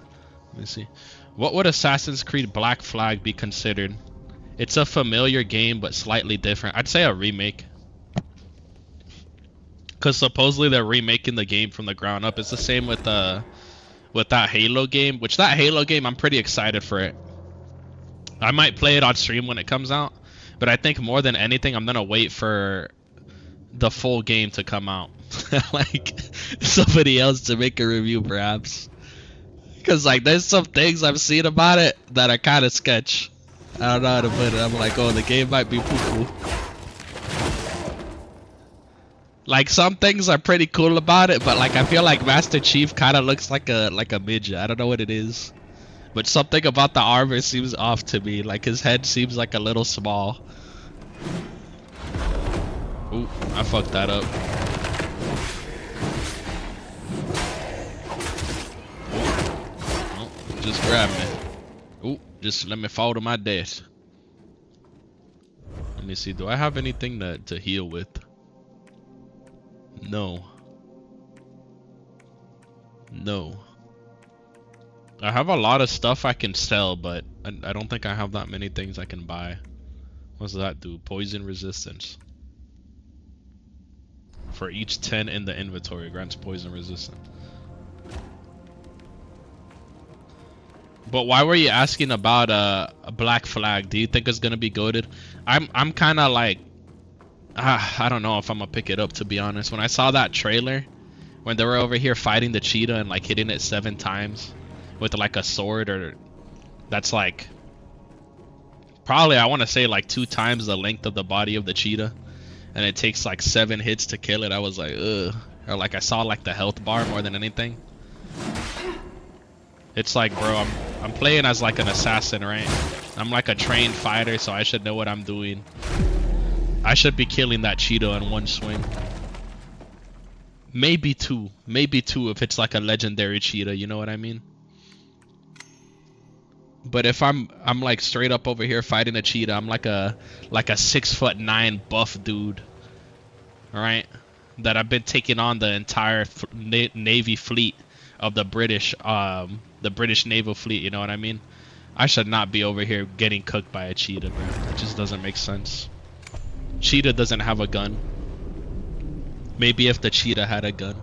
Let me see. What would Assassin's Creed Black Flag be considered? It's a familiar game, but slightly different. I'd say a remake. Because supposedly they're remaking the game from the ground up. It's the same with that Halo game. Which that Halo game, I'm pretty excited for it. I might play it on stream when it comes out. But I think more than anything, I'm going to wait for the full game to come out. Like, somebody else to make a review, perhaps. Because, like, there's some things I've seen about it that are kind of sketch. I don't know how to put it. I'm like, oh, the game might be poo-poo. Like, some things are pretty cool about it, but, like, I feel like Master Chief kind of looks like a midget. I don't know what it is. But something about the armor seems off to me. Like, his head seems like a little small. Ooh, I fucked that up. Oh, just grab me. Ooh, just let me fall to my death. Let me see. Do I have anything to heal with? No. No. I have a lot of stuff I can sell, but I don't think I have that many things I can buy. What's that do? Poison resistance. For each 10 in the inventory, grants poison resistance. But why were you asking about a Black Flag? Do you think it's gonna be goated? I'm kind of like, I don't know if I'm gonna pick it up, to be honest. When I saw that trailer, when they were over here fighting the cheetah and like hitting it 7 times with like a sword, or that's like probably, I want to say, like 2 times the length of the body of the cheetah, and it takes like 7 hits to kill it. I was like, ugh. Or like I saw like the health bar more than anything. It's like, bro, I'm playing as like an assassin, right? I'm like a trained fighter, so I should know what I'm doing. I should be killing that cheetah in 1 swing. Maybe 2 if it's like a legendary cheetah, you know what I mean? But if I'm like straight up over here fighting a cheetah, I'm like a 6'9" buff dude, all right? That I've been taking on the entire Navy fleet of the British naval fleet, you know what I mean? I should not be over here getting cooked by a cheetah, bro. It just doesn't make sense. Cheetah doesn't have a gun. Maybe if the cheetah had a gun.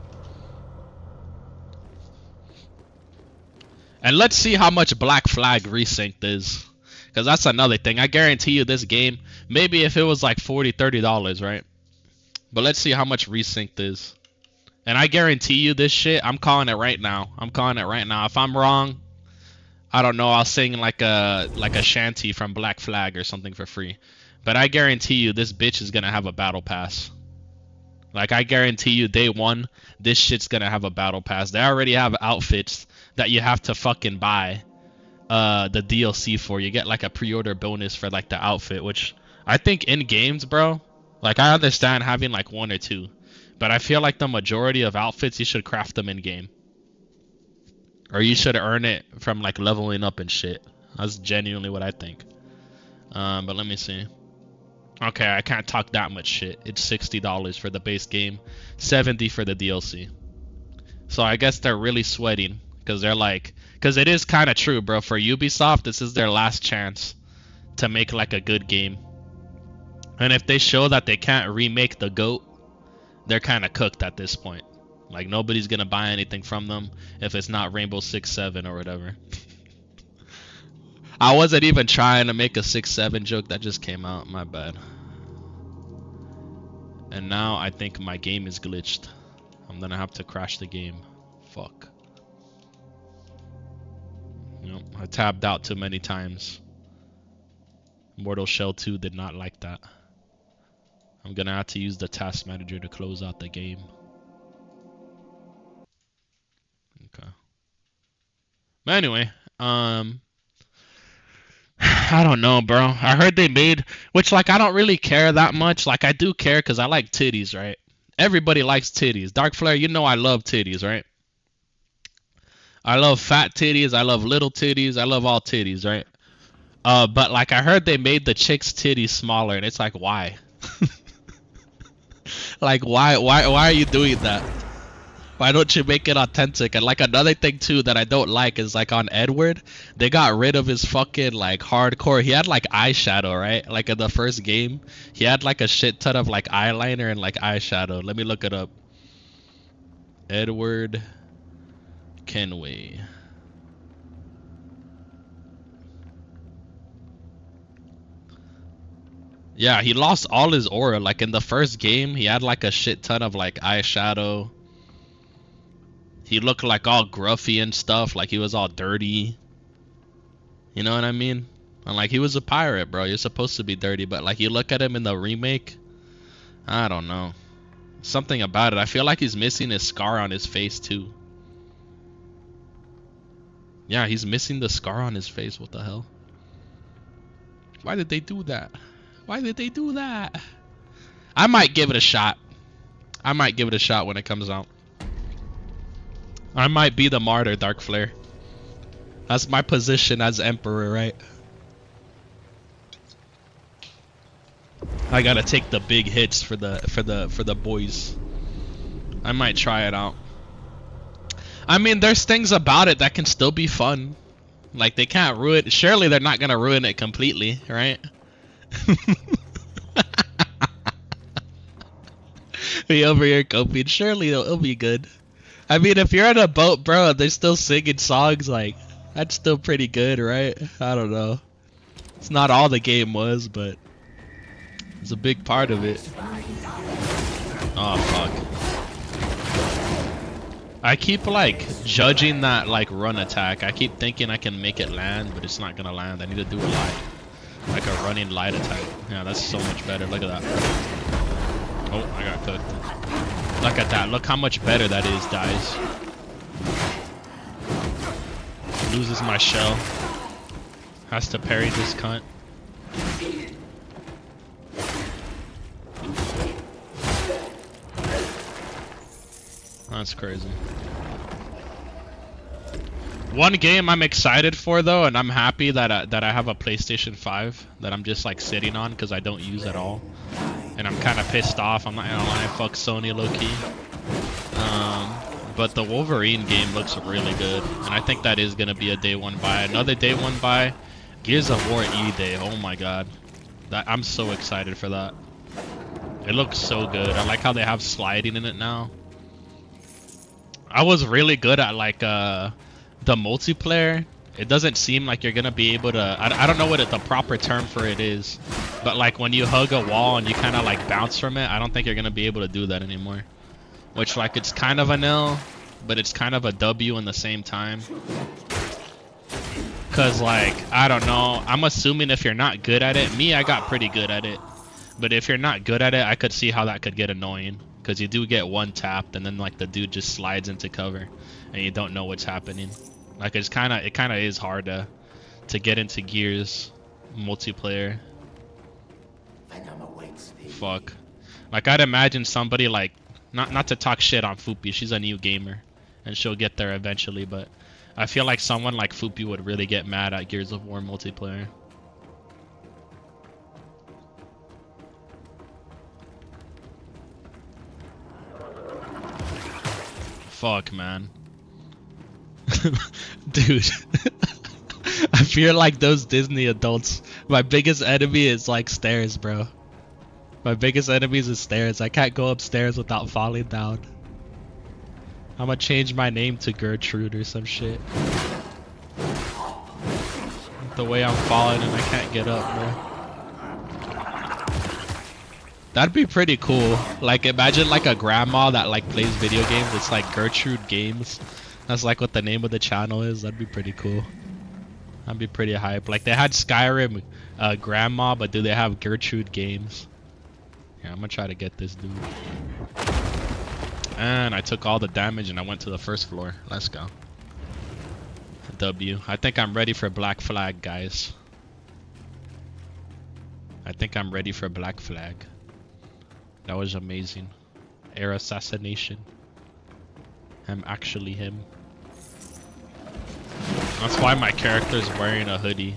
And let's see how much Black Flag resynced is. Because that's another thing. I guarantee you this game, maybe if it was like $40, $30, right? But let's see how much resynced is. And I guarantee you this shit, I'm calling it right now. I'm calling it right now. If I'm wrong, I don't know, I'll sing like a shanty from Black Flag or something for free. But I guarantee you this bitch is gonna have a battle pass. Like, I guarantee you day 1, this shit's gonna have a battle pass. They already have outfits that you have to fucking buy the DLC for. You get like a pre-order bonus for like the outfit, which I think in games, bro, like I understand having like 1 or 2, but I feel like the majority of outfits you should craft them in game. Or you should earn it from like leveling up and shit. That's genuinely what I think. But let me see. Okay, I can't talk that much shit. It's $60 for the base game, $70 for the DLC. So I guess they're really sweating because they're like, because it is kind of true, bro. For Ubisoft, this is their last chance to make like a good game. And if they show that they can't remake the GOAT, they're kind of cooked at this point. Like nobody's gonna buy anything from them if it's not Rainbow Six Siege or whatever. I wasn't even trying to make a 6-7 joke that just came out. My bad. And now I think my game is glitched. I'm gonna have to crash the game. Fuck. Yep, I tabbed out too many times. Mortal Shell 2 did not like that. I'm gonna have to use the task manager to close out the game. Okay. But anyway, I don't know, bro. I heard they made, which like I don't really care that much. Like I do care because I like titties, right? Everybody likes titties. Dark Flare, you know I love titties, right? I love fat titties. I love little titties. I love all titties, right? But like I heard they made the chick's titties smaller, and it's like why? Like why are you doing that? Why don't you make it authentic? And like another thing too that I don't like is like on Edward, they got rid of his fucking like hardcore. He had like eyeshadow, right? Like in the first game, he had like a shit ton of like eyeliner and like eyeshadow. Let me look it up. Edward Kenway. Yeah, he lost all his aura. Like in the first game, he had like a shit ton of like eyeshadow. He looked like all gruffy and stuff, like he was all dirty. You know what I mean? And like he was a pirate, bro. You're supposed to be dirty, but like you look at him in the remake, I don't know. Something about it. I feel like he's missing his scar on his face too. Yeah, he's missing the scar on his face. What the hell? Why did they do that? Why did they do that? I might give it a shot. I might give it a shot when it comes out. I might be the martyr, Dark Flare. That's my position as Emperor, right? I gotta take the big hits for the boys. I might try it out. I mean, there's things about it that can still be fun. Like they can't ruin. Surely they're not gonna ruin it completely, right? Be over here coping. Surely it'll be good. I mean, if you're on a boat, bro, they're still singing songs, like, that's still pretty good, right? I don't know. It's not all the game was, but it's a big part of it. Oh, fuck. I keep, like, judging that, like, run attack. I keep thinking I can make it land, but it's not gonna land. I need to do a light. Like a running light attack. Yeah, that's so much better. Look at that. Oh, I got cooked. Look at that. Look how much better that is, guys. Loses my shell. Has to parry this cunt. That's crazy. One game I'm excited for though, and I'm happy that I have a PlayStation 5 that I'm just like sitting on because I don't use at all. And I'm kind of pissed off. I'm not gonna lie, fuck Sony low-key. But the Wolverine game looks really good, and I think that is gonna be a day one buy. Another day one buy, Gears of War E Day. Oh my god, I'm so excited for that. It looks so good. I like how they have sliding in it now. I was really good at like the multiplayer. It doesn't seem like you're gonna be able to. I don't know what the proper term for it is, but like when you hug a wall and you kind of like bounce from it, I don't think you're gonna be able to do that anymore. Which like it's kind of an L, but it's kind of a W in the same time. Cause like I don't know. I'm assuming if you're not good at it, I got pretty good at it. But if you're not good at it, I could see how that could get annoying. Cause you do get one tapped and then like the dude just slides into cover, and you don't know what's happening. Like it kind of is hard to get into Gears multiplayer. Fuck. Like I'd imagine somebody like not to talk shit on Fupi. She's a new gamer, and she'll get there eventually. But I feel like someone like Fupi would really get mad at Gears of War multiplayer. Fuck, man. Dude. I feel like those Disney adults. My biggest enemy is like stairs, bro. My biggest enemy is stairs. I can't go upstairs without falling down. I'm gonna change my name to Gertrude or some shit. The way I'm falling and I can't get up, bro. That'd be pretty cool. Like, imagine like a grandma that like plays video games. It's like Gertrude Games. That's like what the name of the channel is. That'd be pretty cool. That'd be pretty hype. Like, they had Skyrim grandma, but do they have Gertrude Games? Yeah, I'm gonna try to get this dude. And I took all the damage and I went to the first floor. Let's go. W. I think I'm ready for Black Flag, guys. I think I'm ready for Black Flag. That was amazing. Air assassination. I'm actually him. That's why my character's wearing a hoodie.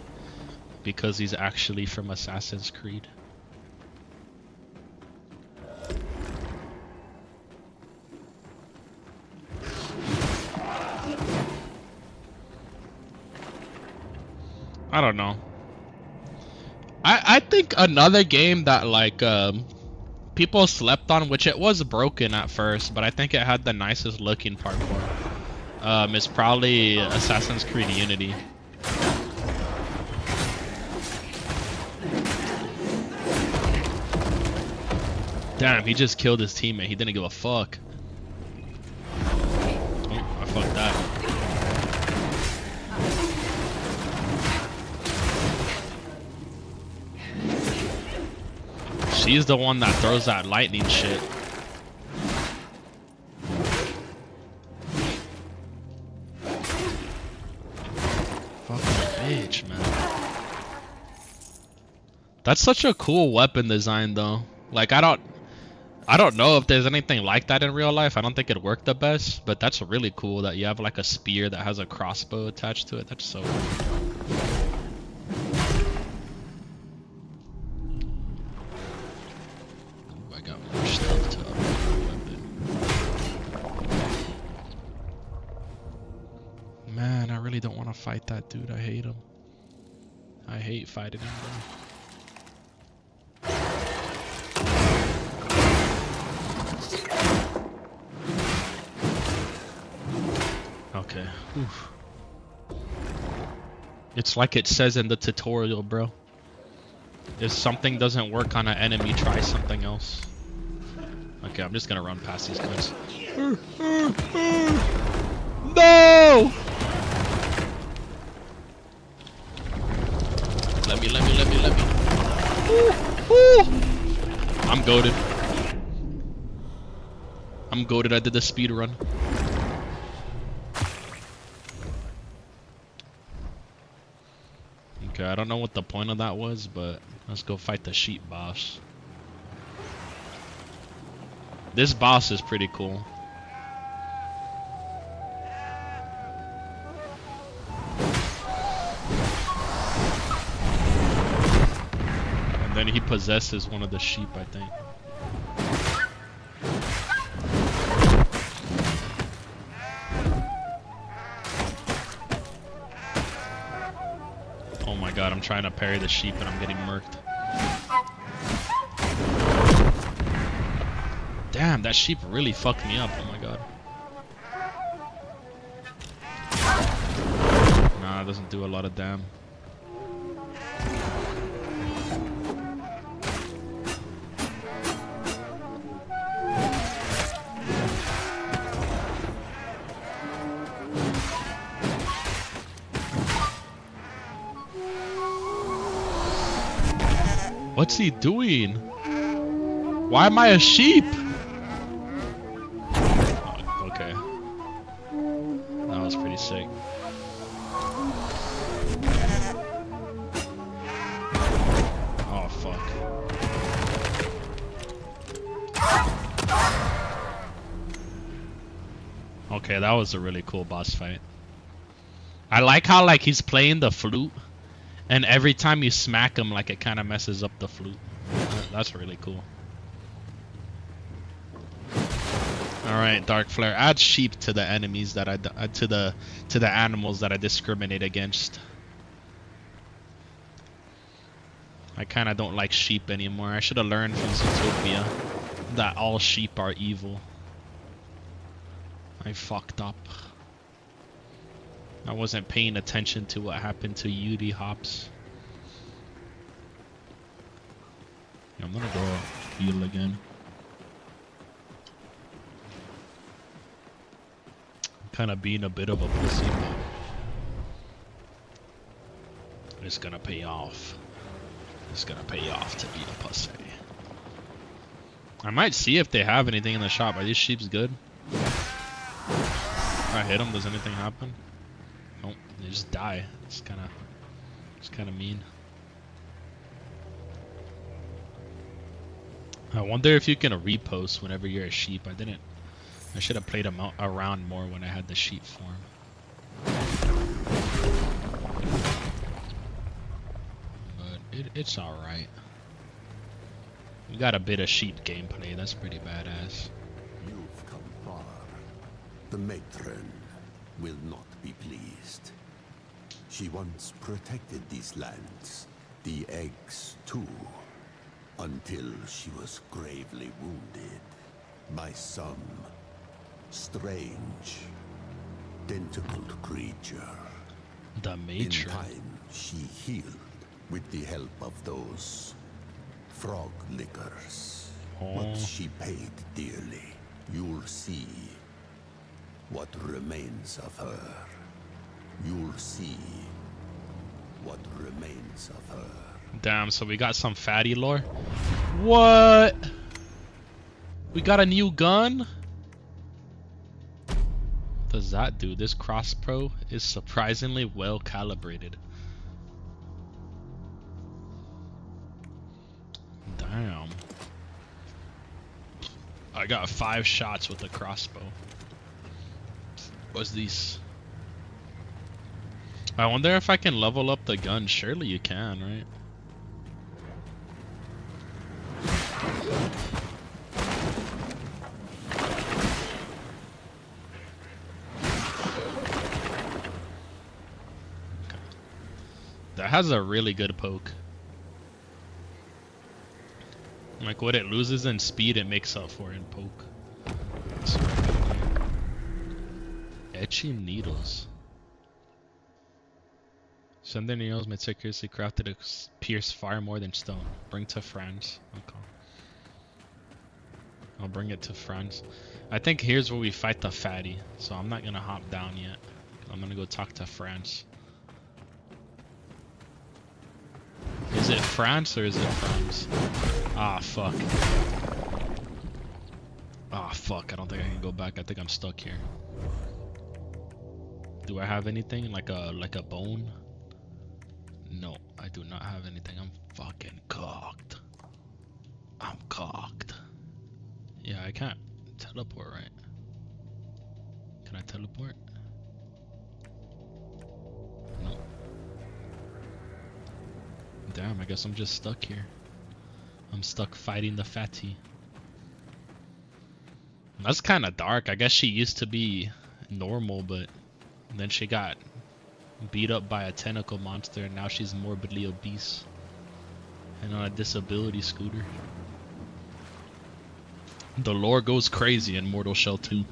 Because he's actually from Assassin's Creed. I don't know. I think another game that like people slept on, which it was broken at first, but I think it had the nicest looking parkour. Is probably Assassin's Creed Unity. Damn, he just killed his teammate. He didn't give a fuck. Oh, I fucked that. She's the one that throws that lightning shit. Fucking bitch, man. That's such a cool weapon design, though. Like, I don't know if there's anything like that in real life. I don't think it'd work the best, but that's really cool that you have like a spear that has a crossbow attached to it. That's so cool. I got more stuff to upgrade my weapon. Man, I really don't want to fight that dude. I hate him. I hate fighting him, bro. Okay. Oof. It's like it says in the tutorial, bro. If something doesn't work on an enemy, try something else. Okay, I'm just gonna run past these guys. No! Let me. I'm goated. I did the speed run. Okay, I don't know what the point of that was, but let's go fight the sheep boss. This boss is pretty cool. And then he possesses one of the sheep, I think. Oh my god, I'm trying to parry the sheep and I'm getting murked. Damn, that sheep really fucked me up. Oh my god. Nah, it doesn't do a lot of damage. What's he doing? Why am I a sheep? Oh, okay. That was pretty sick. Oh, fuck. Okay, that was a really cool boss fight. I like how like he's playing the flute, and every time you smack him, like it kind of messes up the flute. That's really cool. All right, Dark Flare. Add sheep to the enemies that to the animals that I discriminate against. I kind of don't like sheep anymore. I should have learned from Zootopia that all sheep are evil. I fucked up. I wasn't paying attention to what happened to Yuri Hops. Yeah, I'm gonna go heal again. Kind of being a bit of a pussy, but it's gonna pay off. It's gonna pay off to be a pussy. I might see if they have anything in the shop. Are these sheeps good? If I hit them, does anything happen? Nope, they just die. It's kind of mean. I wonder if you can repost whenever you're a sheep. I should have played around more when I had the sheep form. But it's alright. We got a bit of sheep gameplay. That's pretty badass. You've come far. The matron will not be pleased. She once protected these lands, the eggs too, until she was gravely wounded by some strange, tentacled creature. The matron. In time, she healed with the help of those frog lickers. Oh. But she paid dearly. You'll see what remains of her. You'll see what remains of her. Damn, so we got some fatty lore? What? We got a new gun? What does that do? This crossbow is surprisingly well calibrated. Damn. I got 5 shots with the crossbow. What's these? I wonder if I can level up the gun. Surely you can, right? That has a really good poke. Like what it loses in speed, it makes up for in poke. Etching needles. Some of the needles meticulously crafted to pierce far more than stone. Bring to France. Okay. I'll bring it to France. I think here's where we fight the fatty. So I'm not gonna hop down yet. I'm gonna go talk to France. Is it France or is it France? Ah, fuck. Ah, fuck. I don't think I can go back. I think I'm stuck here. Do I have anything like a bone? No, I do not have anything. I'm fucking cocked. I'm cocked. Yeah, I can't teleport, right? Can I teleport? No. Damn, I guess I'm just stuck here. I'm stuck fighting the fatty. That's kind of dark. I guess she used to be normal, but then she got beat up by a tentacle monster, and now she's morbidly obese and on a disability scooter. The lore goes crazy in Mortal Shell 2.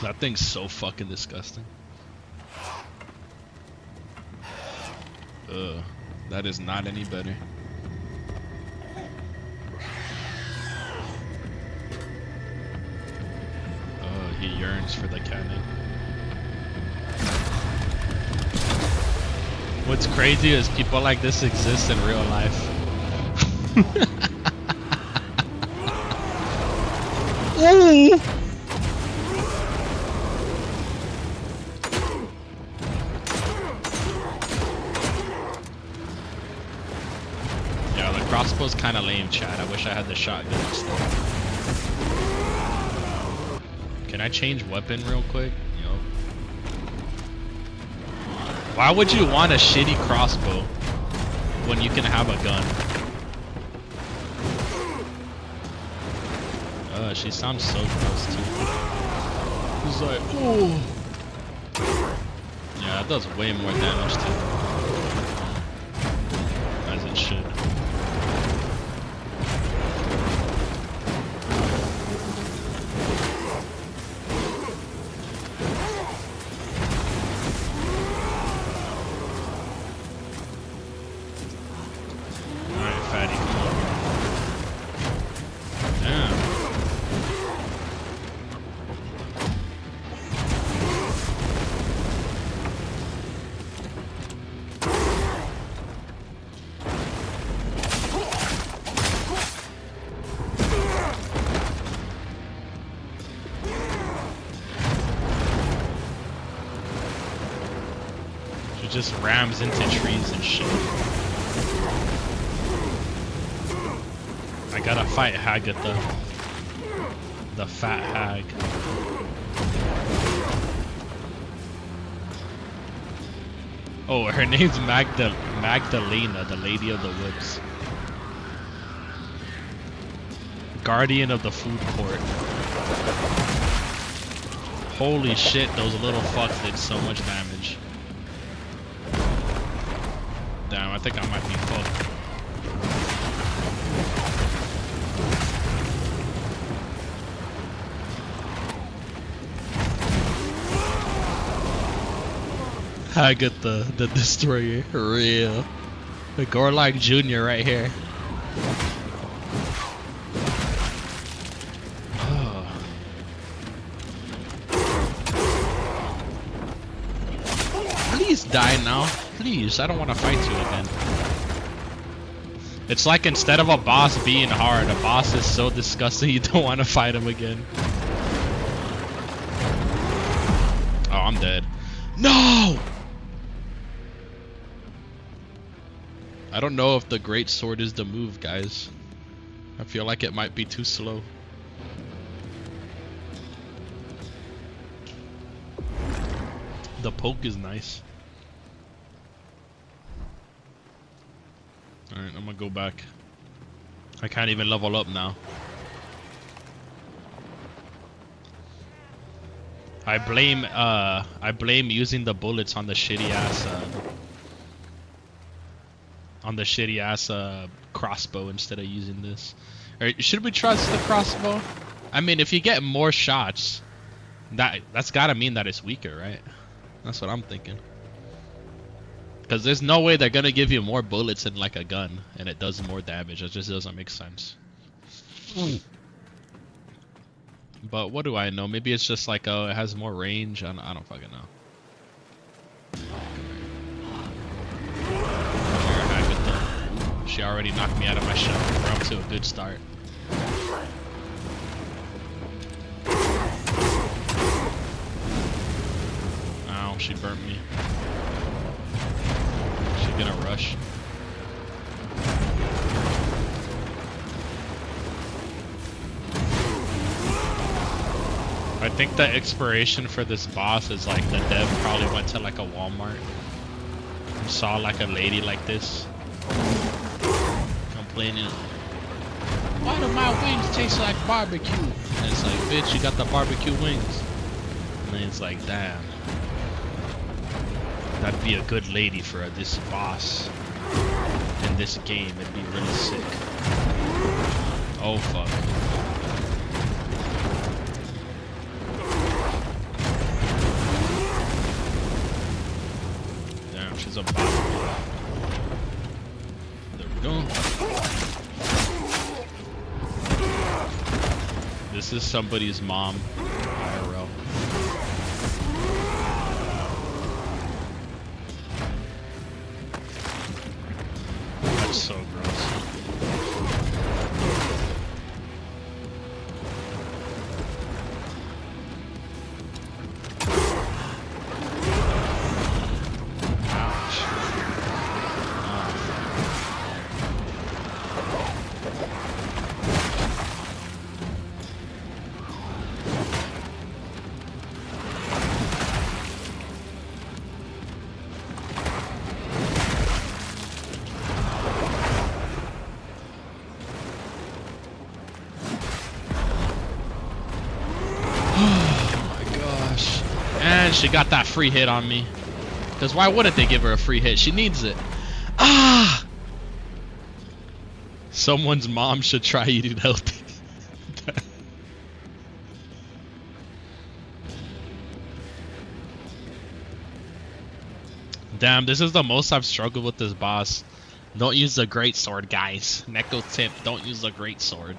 That thing's so fucking disgusting. Ugh, that is not any better. He yearns for the cannon. What's crazy is people like this exist in real life. Ooh! Yeah, the crossbow's kind of lame, Chad. I wish I had the shotgun instead. Can I change weapon real quick? Yo. Why would you want a shitty crossbow when you can have a gun? She sounds so close too. He's like, oh. Yeah, that does way more damage too. As it should. Alright, fatty, come on. Damn. Just rams into trees and shit. I gotta fight Hagatha, the fat hag. Oh, her name's Magdalena, the Lady of the Woods. Guardian of the food court. Holy shit, those little fucks did so much damage. Damn, I think I might be fucked. I get the destroyer, real. The Gorlak Jr. right here. Oh. Please die now. Please, I don't want to fight you again. It's like instead of a boss being hard, a boss is so disgusting you don't want to fight him again. Oh, I'm dead. No! I don't know if the great sword is the move, guys. I feel like it might be too slow. The poke is nice. Alright, I'm gonna go back. I can't even level up now. I blame using the bullets on the shitty ass crossbow instead of using this. Or should we trust the crossbow? I mean, if you get more shots, that's gotta mean that it's weaker, right? That's what I'm thinking. Because there's no way they're gonna give you more bullets in like a gun and it does more damage. It just doesn't make sense. But what do I know? Maybe it's just like, oh, it has more range. I don't fucking know. She already knocked me out of my shell. We're up to a good start. Ow, she burnt me. She's gonna rush. I think the expiration for this boss is like the dev probably went to like a Walmart and saw like a lady like this complaining, why do my wings taste like barbecue? And it's like, bitch, you got the barbecue wings. And then it's like, damn, that'd be a good lady for this boss in this game. It'd be really sick. Oh fuck. Damn, she's a bot. There we go. This is somebody's mom. IRL. That's so gross. And she got that free hit on me. Because why wouldn't they give her a free hit? She needs it. Ah! Someone's mom should try eating healthy. Damn, this is the most I've struggled with this boss. Don't use the great sword, guys. Neko tip, don't use the great sword.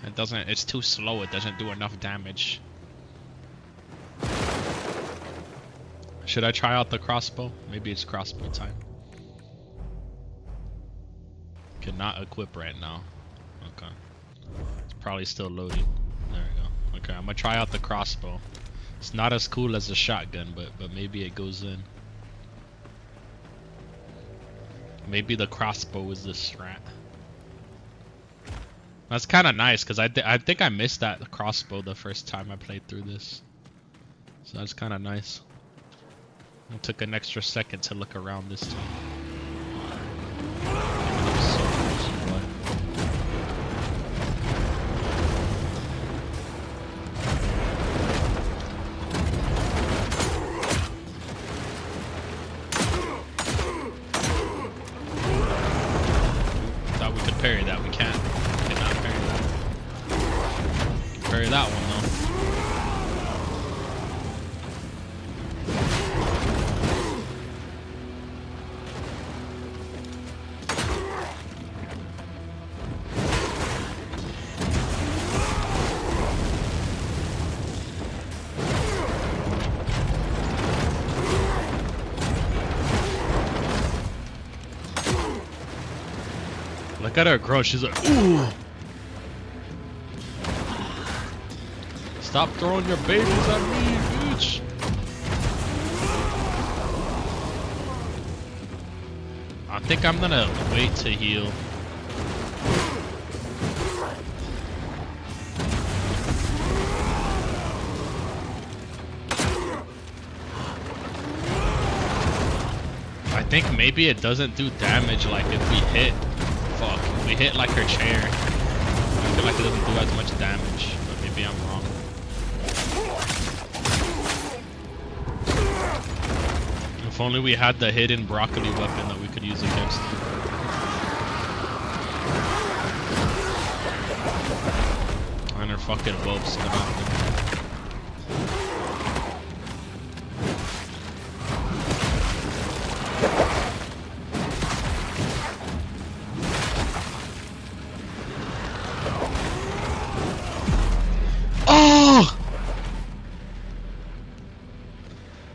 It's too slow, it doesn't do enough damage. Should I try out the crossbow? Maybe it's crossbow time. Cannot equip right now. Okay. It's probably still loading. There we go. Okay, I'm gonna try out the crossbow. It's not as cool as the shotgun, but maybe it goes in. Maybe the crossbow is the strat. That's kind of nice because I think I missed that crossbow the first time I played through this. So that's kind of nice. It took an extra second to look around this time. Thought we could parry that. We can't. We cannot parry that. We can parry that one though. Look at her grow, she's like, ooh! Stop throwing your babies at me, bitch! I think I'm gonna wait to heal. I think maybe it doesn't do damage like if we hit. Fuck, if we hit like her chair, I feel like it doesn't do as much damage, but maybe I'm wrong. If only we had the hidden broccoli weapon that we could use against them. And her fucking whelps come out.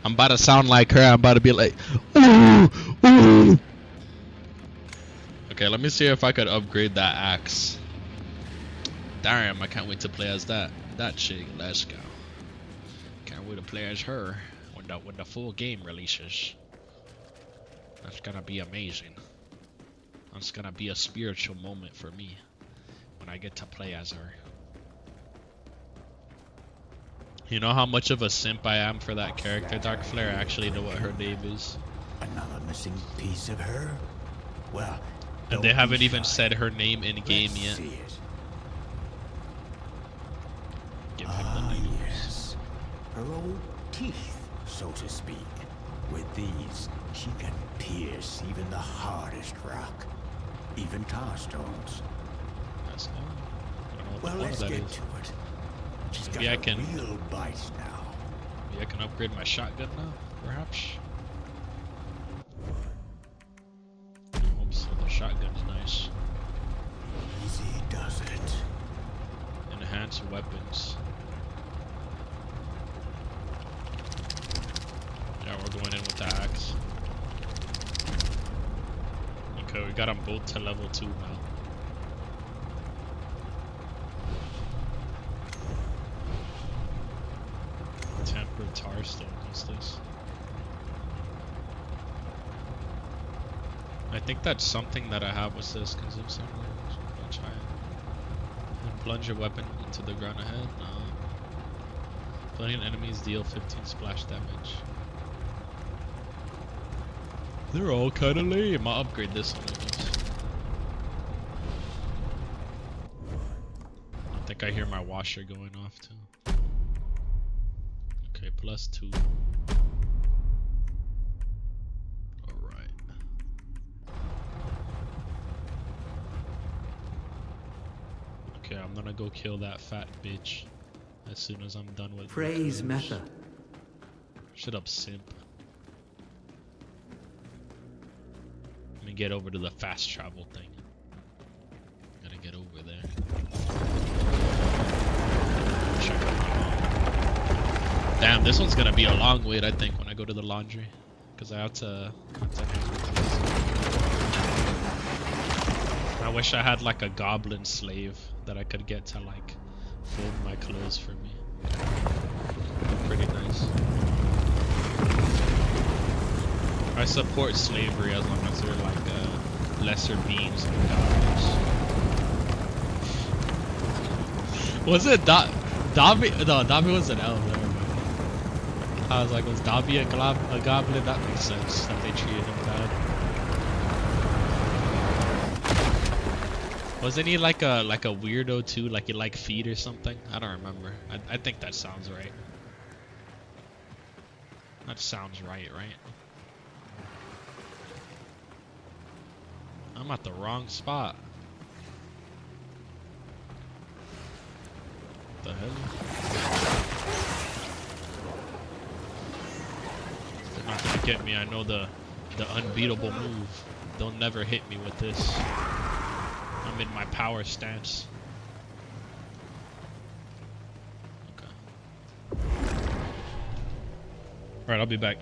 I'm about to sound like her. I'm about to be like, ooh, ooh. Okay, let me see if I could upgrade that axe. Damn, I can't wait to play as that chick. Let's go. Can't wait to play as her when the full game releases. That's gonna be amazing. That's gonna be a spiritual moment for me when I get to play as her. You know how much of a simp I am for that character, Dark Flare? I actually know what her name is. Another missing piece of her? Well, and they haven't even said her name in game yet. Give him the news. Yes. Her old teeth, so to speak. With these, she can pierce even the hardest rock. Even tar stones. That's not. I don't know what Well, the let's fuck that get is. to it. She's Maybe got I can- a real bite now. Maybe I can upgrade my shotgun now, perhaps? Oops, the shotgun's nice. Easy does it. Enhanced weapons. Yeah, we're going in with the axe. Okay, we got them both to level 2 now. Tempered tar stone, what's this? I think that's something that I have. What's this? Consume something. I'll try it. And plunge your weapon into the ground ahead. No. Floating enemies deal 15 splash damage. They're all kind of lame. I'll upgrade this one, I guess. I think I hear my washer going off too. Okay, +2. Alright. Okay, I'm gonna go kill that fat bitch as soon as I'm done with Praise my clothes. Meta. Shut up, simp. Let me get over to the fast travel thing. Gotta get over there. Check out my mom. Damn, this one's gonna be a long wait, I think, when I go to the laundry. Because I have to I wish I had like a goblin slave that I could get to like fold my clothes for me. Pretty nice. I support slavery as long as they're like lesser beings than goblins. Was it Dobby? No, Dobby was an elf. Never mind. I was like, was Dobby a goblin? That makes sense that they treated him bad. Wasn't he like a weirdo too? Like he liked feet or something? I don't remember. I think that sounds right. That sounds right? I'm at the wrong spot. What the hell? They're not gonna get me. I know the unbeatable move. They'll never hit me with this. I'm in my power stance. Okay. Alright, I'll be back.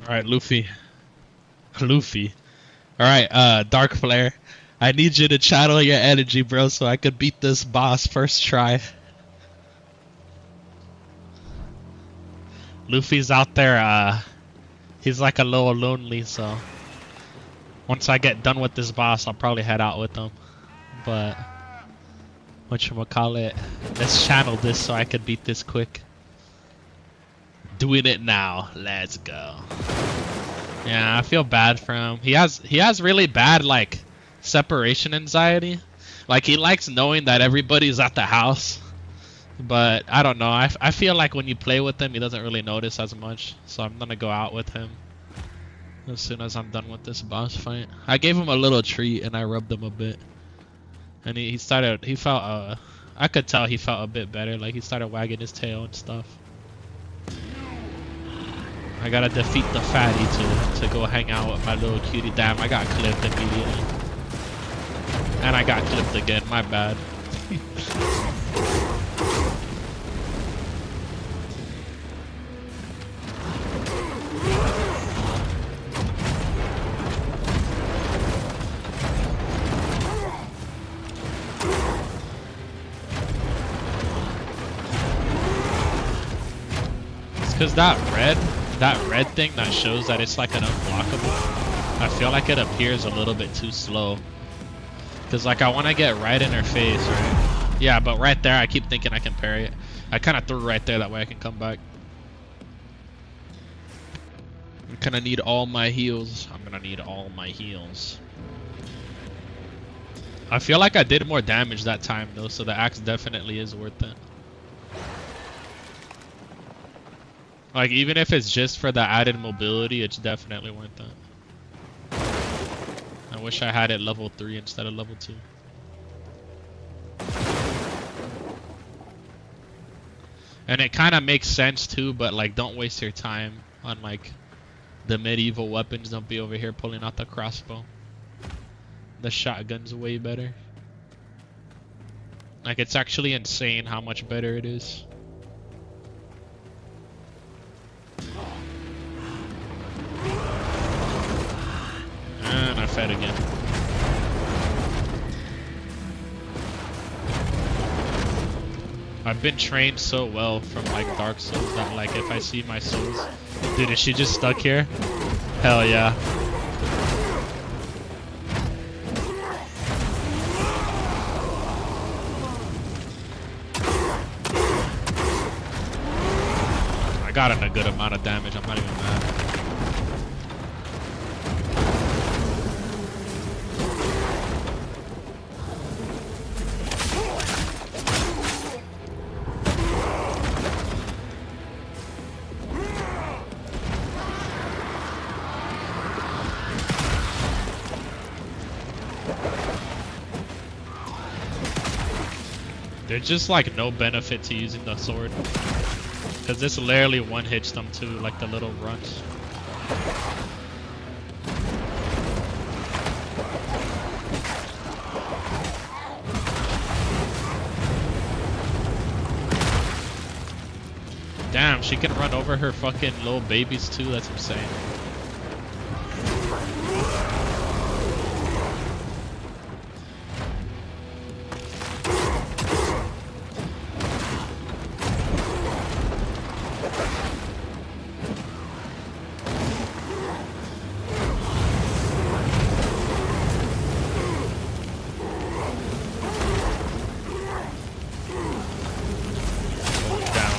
Alright, Luffy. Luffy. Alright, Dark Flare. I need you to channel your energy, bro, so I could beat this boss first try. Luffy's out there, he's like a little lonely, so once I get done with this boss, I'll probably head out with him. But whatchamacallit, let's channel this so I could beat this quick. Doing it now. Let's go. Yeah, I feel bad for him. He has really bad like separation anxiety. Like he likes knowing that everybody's at the house. But I don't know. I feel like when you play with him, he doesn't really notice as much. So I'm gonna go out with him as soon as I'm done with this boss fight. I gave him a little treat and I rubbed him a bit, and he felt I could tell he felt a bit better. Like he started wagging his tail and stuff. I gotta defeat the fatty to go hang out with my little cutie. Damn, I got clipped immediately. And I got clipped again. My bad. Because that red thing that shows that it's like an unblockable, I feel like it appears a little bit too slow. Because like I want to get right in her face, right? Yeah, but right there I keep thinking I can parry it. I kind of threw right there, that way I can come back. I'm gonna need all my heals. I'm gonna need all my heals. I feel like I did more damage that time though, so the axe definitely is worth it. Like, even if it's just for the added mobility, it's definitely worth it. I wish I had it level 3 instead of level 2. And it kind of makes sense too, but like, don't waste your time on like the medieval weapons. Don't be over here pulling out the crossbow. The shotgun's way better. Like, it's actually insane how much better it is. And I fed again. I've been trained so well from like Dark Souls that like if I see my souls... Dude, is she just stuck here? Hell yeah. I got in a good amount of damage, I'm not even mad. There's just like no benefit to using the sword, because this literally one-hits them too, like the little runs. Damn, she can run over her fucking little babies too, that's insane.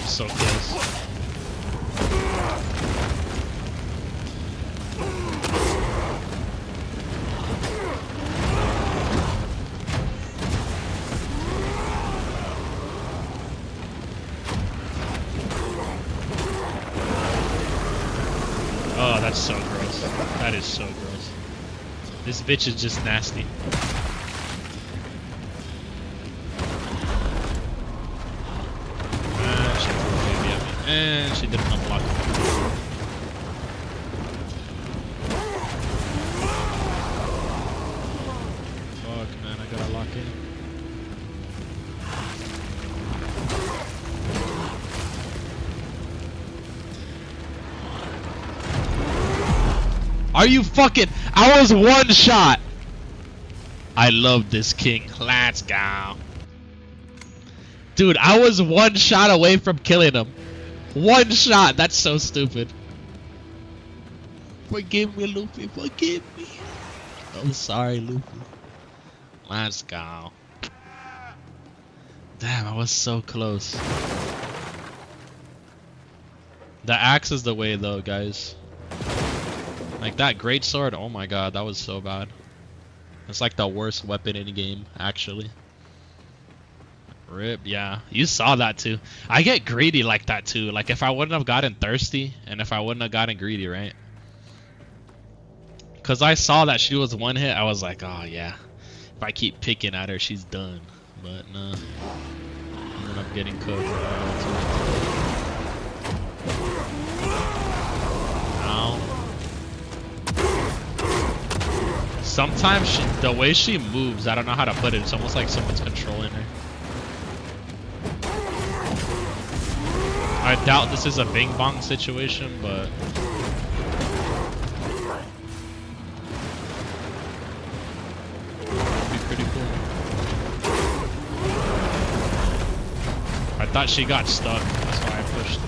So close. Oh, that's so gross. That is so gross. This bitch is just nasty. And she didn't unblock it. Fuck, man, I gotta lock in. Are you fucking? I was one shot. I love this king. Let's go. Dude, I was one shot away from killing him. One shot. That's so stupid. Forgive me, Luffy. Forgive me. I'm sorry, Luffy. Let's go. Damn, I was so close. The axe is the way though, guys. Like that great sword, oh my god, that was so bad. It's like the worst weapon in the game, actually. Rip, yeah. You saw that too. I get greedy like that too. Like if I wouldn't have gotten thirsty and if I wouldn't have gotten greedy, right? Cause I saw that she was one hit, I was like, oh yeah. If I keep picking at her, she's done. But nah. And then I'm getting cooked. Ow. Sometimes the way she moves, I don't know how to put it. It's almost like someone's controlling her. I doubt this is a Bing Bong situation, but it'd be pretty cool. I thought she got stuck. That's why I pushed.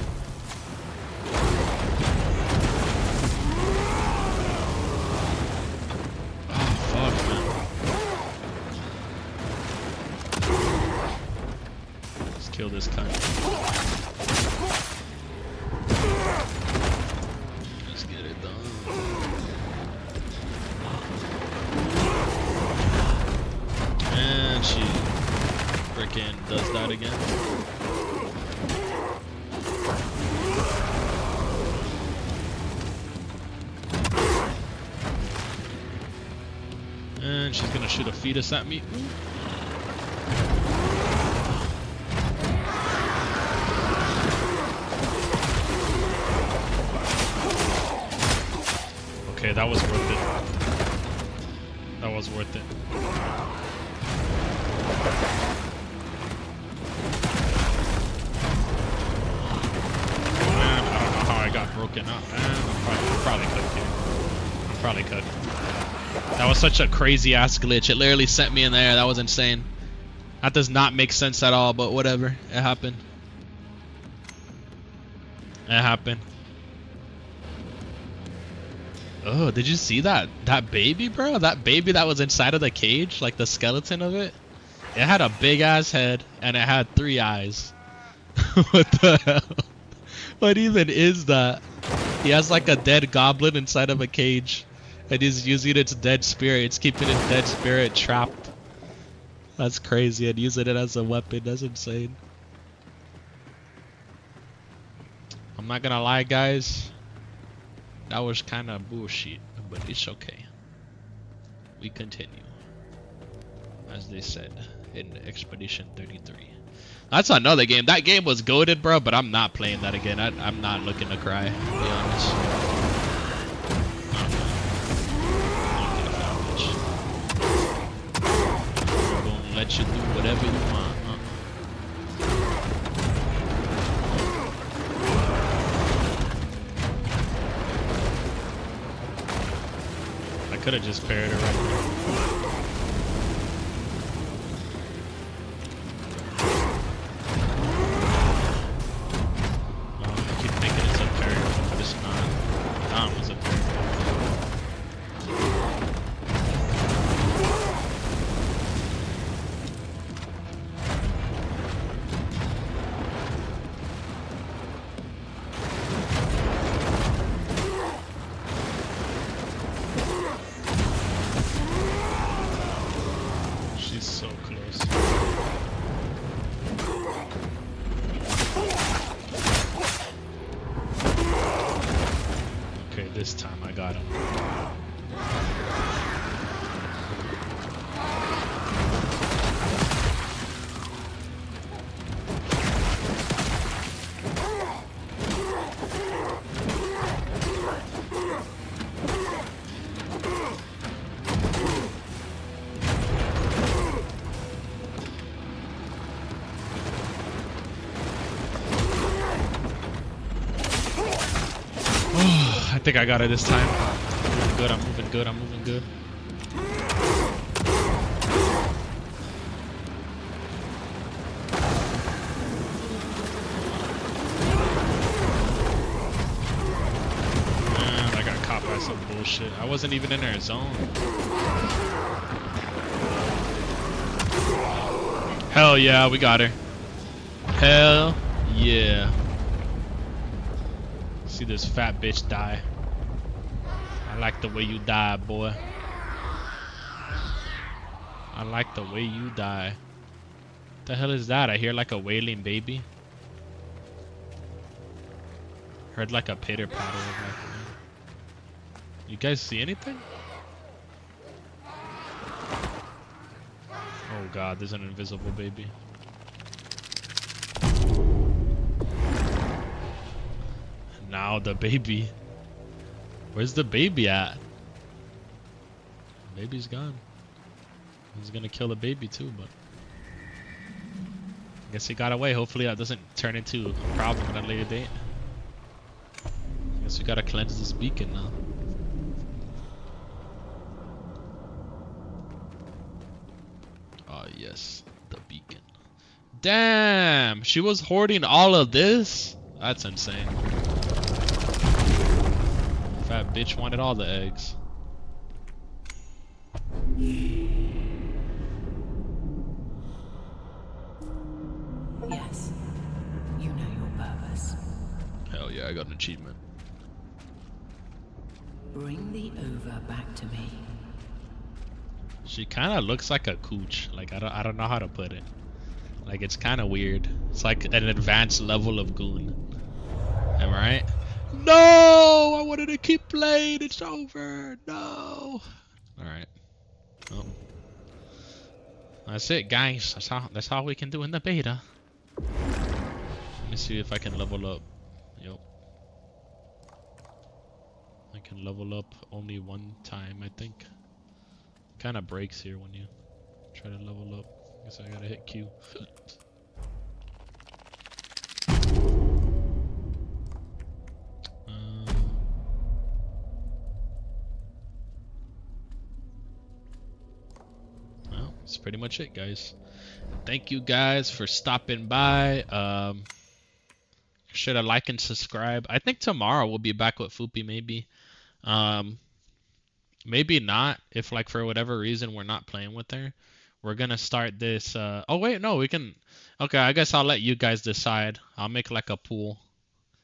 Kill this cunt. Let's get it done. And she frickin' does that again. And she's gonna shoot a fetus at me. Okay, that was worth it. That was worth it. Man, I don't know how I got broken up. Man, I'm probably cooked here. I'm probably cooked. That was such a crazy ass glitch. It literally sent me in there. That was insane. That does not make sense at all, but whatever. It happened. It happened. Oh, did you see that? That baby, bro? That baby that was inside of the cage? Like the skeleton of it? It had a big ass head and it had 3 eyes. What the hell? What even is that? He has like a dead goblin inside of a cage. And he's using its dead spirit. It's keeping its dead spirit trapped. That's crazy. And using it as a weapon. That's insane. I'm not gonna lie, guys. That was kind of bullshit, but it's okay. We continue. As they said in Expedition 33. That's another game. That game was goated, bro, but I'm not playing that again. I'm not looking to cry, to be honest. I'm gonna let you do whatever you want. I could have just parried her right there. Oh, I keep thinking it's a parry, but it's not. That one was a parry. So close. Okay, this time I got him. I think I got it this time. good. I'm moving good. I'm moving good. Man, I got caught by some bullshit. I wasn't even in their zone. Hell yeah, we got her. Hell yeah. See this fat bitch die. I like the way you die, boy. I like the way you die. The hell is that? I hear like a wailing baby. Heard like a pitter patter. You guys see anything? Oh god, there's an invisible baby. Now the baby. Where's the baby at? Baby's gone. He's gonna kill the baby too, but I guess he got away. Hopefully that doesn't turn into a problem at a later date. I guess we gotta cleanse this beacon now. Oh yes, the beacon. Damn, she was hoarding all of this? That's insane. Fat bitch wanted all the eggs. Yes, you know your purpose. Hell yeah, I got an achievement. Bring the Ova back to me. She kind of looks like a cooch. Like I don't know how to put it. Like it's kind of weird. It's like an advanced level of goon. Am I right? No, I wanted to keep playing. It's over. No. All right. Well, that's it, guys. That's how we can do in the beta. Let me see if I can level up. Yep. I can level up only one time, I think. Kind of breaks here when you try to level up. Guess I gotta hit Q. Well, that's pretty much it, guys. Thank you guys for stopping by. Should I like and subscribe? I think tomorrow we'll be back with Fupi, maybe. Maybe not. If like for whatever reason we're not playing with her, we're gonna start this. Oh wait, no, we can. Okay, I guess I'll let you guys decide. I'll make like a pool.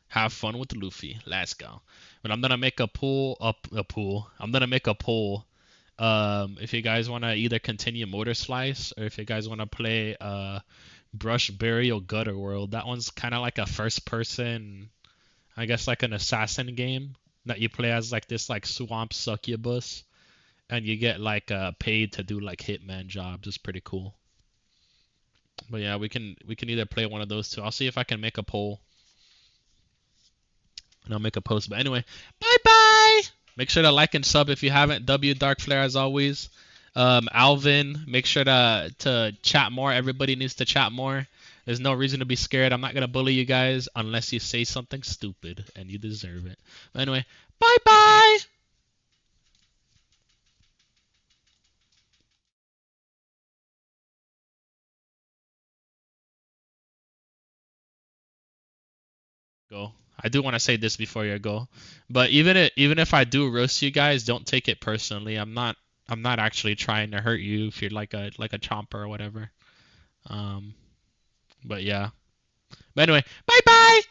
Have fun with Luffy. Let's go. But I'm gonna make a pool. I'm gonna make a poll. If you guys wanna either continue Motor Slice or if you guys wanna play Brush Burial Gutter World. That one's kind of like a first person, I guess like an assassin game that you play as like this like swamp succubus, and you get like paid to do like hitman jobs. It's pretty cool. But yeah, we can either play one of those two. I'll see if I can make a poll and I'll make a post. But anyway, bye bye. Make sure to like and sub if you haven't. W Dark Flare as always. Alvin, make sure to chat more. Everybody needs to chat more. There's no reason to be scared. I'm not gonna bully you guys unless you say something stupid, and you deserve it. But anyway, bye bye. Go. I do want to say this before you go, but even if I do roast you guys, don't take it personally. I'm not actually trying to hurt you if you're like a chomper or whatever. But yeah. But anyway, bye bye.